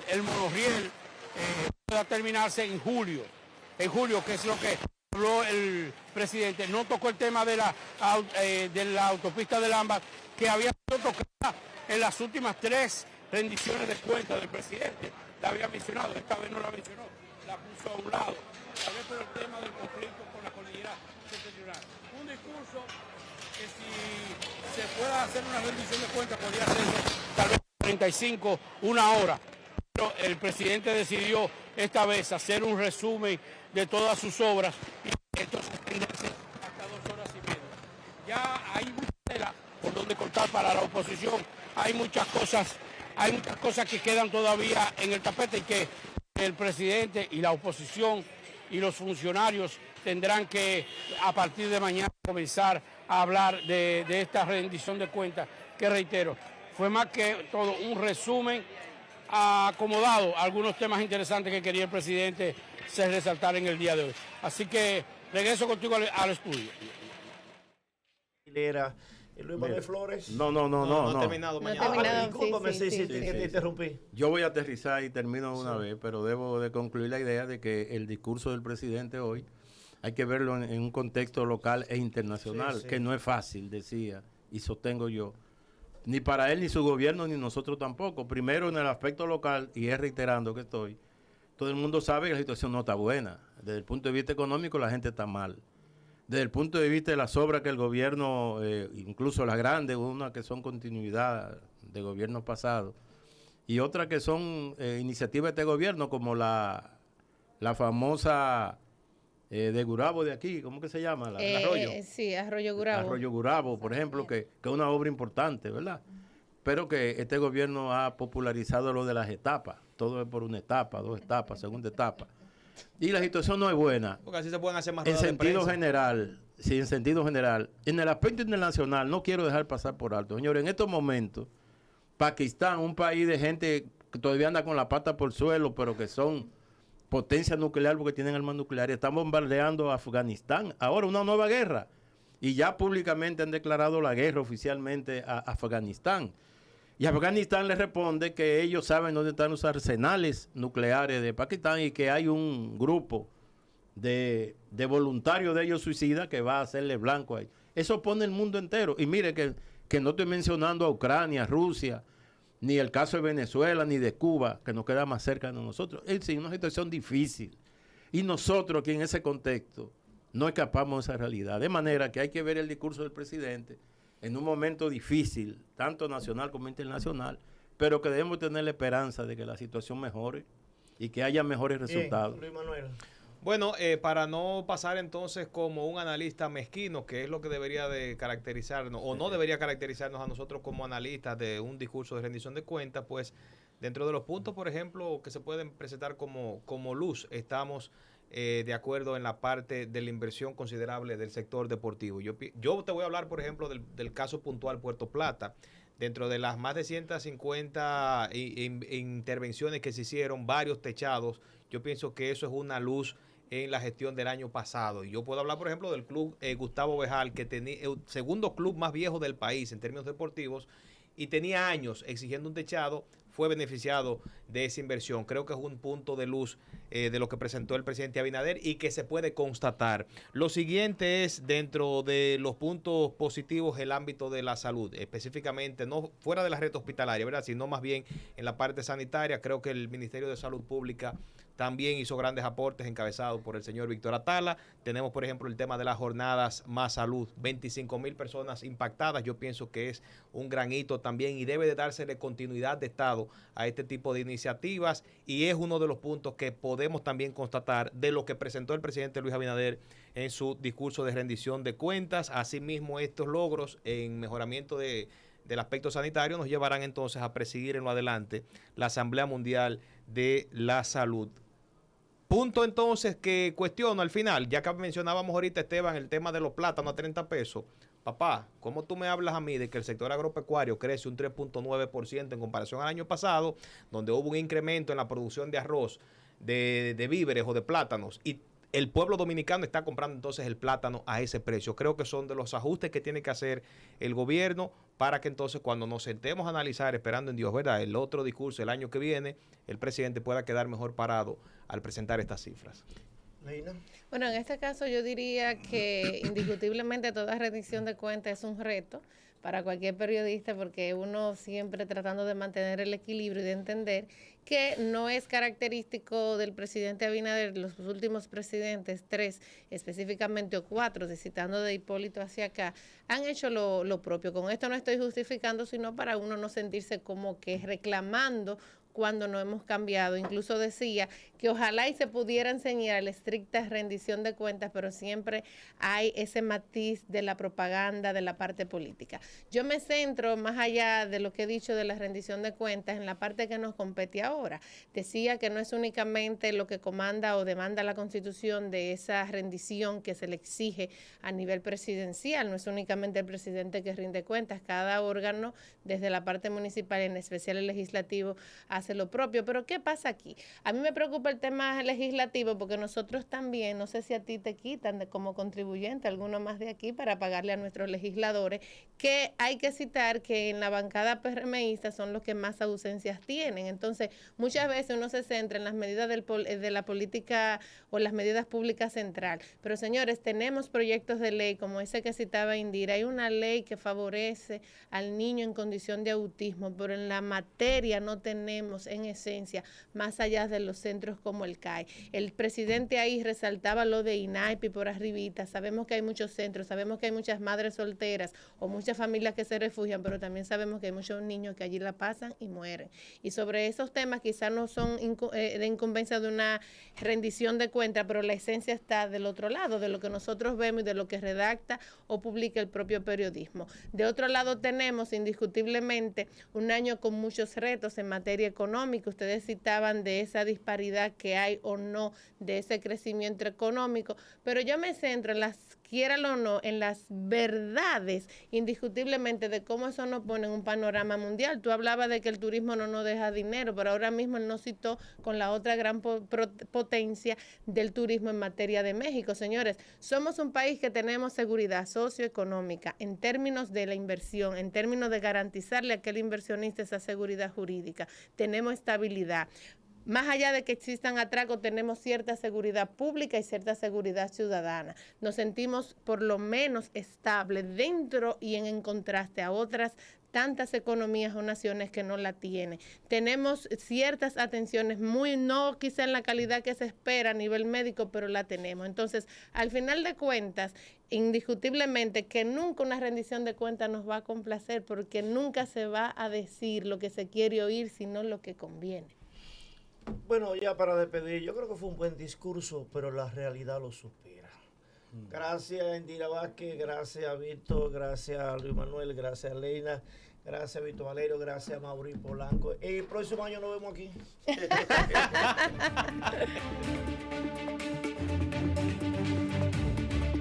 el monorriel, pueda terminarse en julio, que es lo que habló el presidente. No tocó el tema de la autopista del Ámbar, que había sido tocada en las últimas 3 rendiciones de cuentas del presidente. La había mencionado, esta vez no la mencionó, la puso a un lado. Tal vez por el tema del conflicto con la cordillera septentrional. Un discurso que si se pueda hacer una rendición de cuentas podría hacerse tal vez 35, 1 hora. Pero el presidente decidió esta vez hacer un resumen de todas sus obras y entonces extenderse hasta 2 horas y media. Ya hay mucha tela por donde cortar para la oposición. Hay muchas cosas que quedan todavía en el tapete y que el presidente y la oposición y los funcionarios tendrán que a partir de mañana comenzar a hablar de esta rendición de cuentas, que reitero, fue más que todo un resumen acomodado a algunos temas interesantes que quería el presidente se resaltar en el día de hoy. Así que regreso contigo al estudio. Luis Manuel Flores. No ha terminado mañana. Discúlpame, sí, que te interrumpí. Yo voy a aterrizar y termino una vez, pero debo de concluir la idea de que el discurso del presidente hoy hay que verlo en un contexto local e internacional, que no es fácil, decía, y sostengo yo, ni para él, ni su gobierno, ni nosotros tampoco. Primero, en el aspecto local, y es reiterando que estoy, todo el mundo sabe que la situación no está buena. Desde el punto de vista económico, la gente está mal. Desde el punto de vista de las obras que el gobierno, incluso las grandes, unas que son continuidad de gobiernos pasados, y otras que son iniciativas de este gobierno, como la famosa de Gurabo de aquí, ¿cómo que se llama? El Arroyo. Sí, Arroyo Gurabo. Arroyo Gurabo, por ejemplo, que es una obra importante, ¿verdad? Pero que este gobierno ha popularizado lo de las etapas. Todo es por una etapa, 2 etapas, segunda etapa. Y la situación no es buena. Porque así se pueden hacer más en ruedas de sentido prensa. general. Sí, en sentido general. En el aspecto internacional, no quiero dejar pasar por alto. Señores, en estos momentos, Pakistán, un país de gente que todavía anda con la pata por el suelo, pero que son potencia nuclear porque tienen armas nucleares, están bombardeando a Afganistán. Ahora una nueva guerra. Y ya públicamente han declarado la guerra oficialmente a Afganistán. Y Afganistán le responde que ellos saben dónde están los arsenales nucleares de Pakistán y que hay un grupo de voluntarios de ellos suicidas que va a hacerle blanco ahí. Eso pone el mundo entero. Y mire que no estoy mencionando a Ucrania, Rusia, ni el caso de Venezuela, ni de Cuba, que nos queda más cerca de nosotros. Es decir, una situación difícil. Y nosotros aquí en ese contexto no escapamos de esa realidad. De manera que hay que ver el discurso del presidente en un momento difícil, tanto nacional como internacional, pero que debemos tener la esperanza de que la situación mejore y que haya mejores resultados. Luis Manuel. Bueno, para no pasar entonces como un analista mezquino, que es lo que debería de caracterizarnos, o no debería caracterizarnos a nosotros como analistas de un discurso de rendición de cuentas, pues dentro de los puntos, por ejemplo, que se pueden presentar como luz, estamos de acuerdo en la parte de la inversión considerable del sector deportivo. Yo te voy a hablar, por ejemplo, del caso puntual Puerto Plata. Dentro de las más de 150 intervenciones que se hicieron, varios techados, yo pienso que eso es una luz en la gestión del año pasado. Y yo puedo hablar, por ejemplo, del club Gustavo Bejal, que tenía el segundo club más viejo del país en términos deportivos y tenía años exigiendo un techado, fue beneficiado de esa inversión. Creo que es un punto de luz de lo que presentó el presidente Abinader y que se puede constatar. Lo siguiente es, dentro de los puntos positivos, el ámbito de la salud, específicamente no fuera de la red hospitalaria, ¿verdad?, sino más bien en la parte sanitaria. Creo que el Ministerio de Salud Pública también hizo grandes aportes encabezados por el señor Víctor Atala. Tenemos, por ejemplo, el tema de las jornadas Más Salud, 25,000 personas impactadas. Yo pienso que es un gran hito también y debe de dársele continuidad de Estado a este tipo de iniciativas, y es uno de los puntos que podemos también constatar de lo que presentó el presidente Luis Abinader en su discurso de rendición de cuentas. Asimismo, estos logros en mejoramiento del aspecto sanitario nos llevarán entonces a presidir en lo adelante la Asamblea Mundial de la Salud. Punto entonces que cuestiono al final, ya que mencionábamos ahorita, Esteban, el tema de los plátanos a 30 pesos. Papá, ¿cómo tú me hablas a mí de que el sector agropecuario crece un 3.9% en comparación al año pasado, donde hubo un incremento en la producción de arroz, de víveres o de plátanos, y el pueblo dominicano está comprando entonces el plátano a ese precio? Creo que son de los ajustes que tiene que hacer el gobierno para que entonces, cuando nos sentemos a analizar, esperando en Dios, ¿verdad?, el otro discurso el año que viene, el presidente pueda quedar mejor parado al presentar estas cifras. Leina. Bueno, en este caso yo diría que indiscutiblemente toda rendición de cuentas es un reto para cualquier periodista, porque uno siempre tratando de mantener el equilibrio y de entender que no es característico del presidente Abinader. Los últimos presidentes, 3 específicamente o 4, citando de Hipólito hacia acá, han hecho lo propio. Con esto no estoy justificando, sino para uno no sentirse como que reclamando cuando no hemos cambiado. Incluso decía que ojalá y se pudiera enseñar la estricta rendición de cuentas, pero siempre hay ese matiz de la propaganda, de la parte política. Yo me centro, más allá de lo que he dicho de la rendición de cuentas, en la parte que nos compete ahora. Decía que no es únicamente lo que comanda o demanda la Constitución de esa rendición que se le exige a nivel presidencial, no es únicamente el presidente que rinde cuentas, cada órgano, desde la parte municipal, en especial el legislativo, hace lo propio. Pero ¿qué pasa aquí? A mí me preocupa el tema legislativo, porque nosotros también, no sé si a ti te quitan como contribuyente alguno más de aquí para pagarle a nuestros legisladores, que hay que citar que en la bancada PRMista son los que más ausencias tienen. Entonces, muchas veces uno se centra en las medidas de la política o las medidas públicas central. Pero, señores, tenemos proyectos de ley como ese que citaba Indira. Hay una ley que favorece al niño en condición de autismo, pero en la materia no tenemos tenemos en esencia, más allá de los centros como el CAI. El presidente ahí resaltaba lo de INAIPI por arribita. Sabemos que hay muchos centros, sabemos que hay muchas madres solteras o muchas familias que se refugian, pero también sabemos que hay muchos niños que allí la pasan y mueren. Y sobre esos temas quizás no son de incumbencia de una rendición de cuentas, pero la esencia está del otro lado, de lo que nosotros vemos y de lo que redacta o publica el propio periodismo. De otro lado tenemos indiscutiblemente un año con muchos retos en materia económica. Ustedes citaban de esa disparidad que hay o no de ese crecimiento económico, pero yo me centro en las, quiéralo o no, en las verdades indiscutiblemente de cómo eso nos pone en un panorama mundial. Tú hablabas de que el turismo no nos deja dinero, pero ahora mismo él nos citó con la otra gran potencia del turismo en materia de México. Señores, somos un país que tenemos seguridad socioeconómica en términos de la inversión, en términos de garantizarle a aquel inversionista esa seguridad jurídica. Tenemos estabilidad. Más allá de que existan atracos, tenemos cierta seguridad pública y cierta seguridad ciudadana. Nos sentimos por lo menos estables dentro y en contraste a otras tantas economías o naciones que no la tienen. Tenemos ciertas atenciones, muy no quizá en la calidad que se espera a nivel médico, pero la tenemos. Entonces, al final de cuentas, indiscutiblemente que nunca una rendición de cuentas nos va a complacer, porque nunca se va a decir lo que se quiere oír, sino lo que conviene. Bueno, ya para despedir, yo creo que fue un buen discurso, pero la realidad lo supera. Gracias a Indira Vázquez, gracias a Víctor, gracias a Luis Manuel, gracias a Leina, gracias a Víctor Valerio, gracias a Mauricio Polanco. El próximo año nos vemos aquí.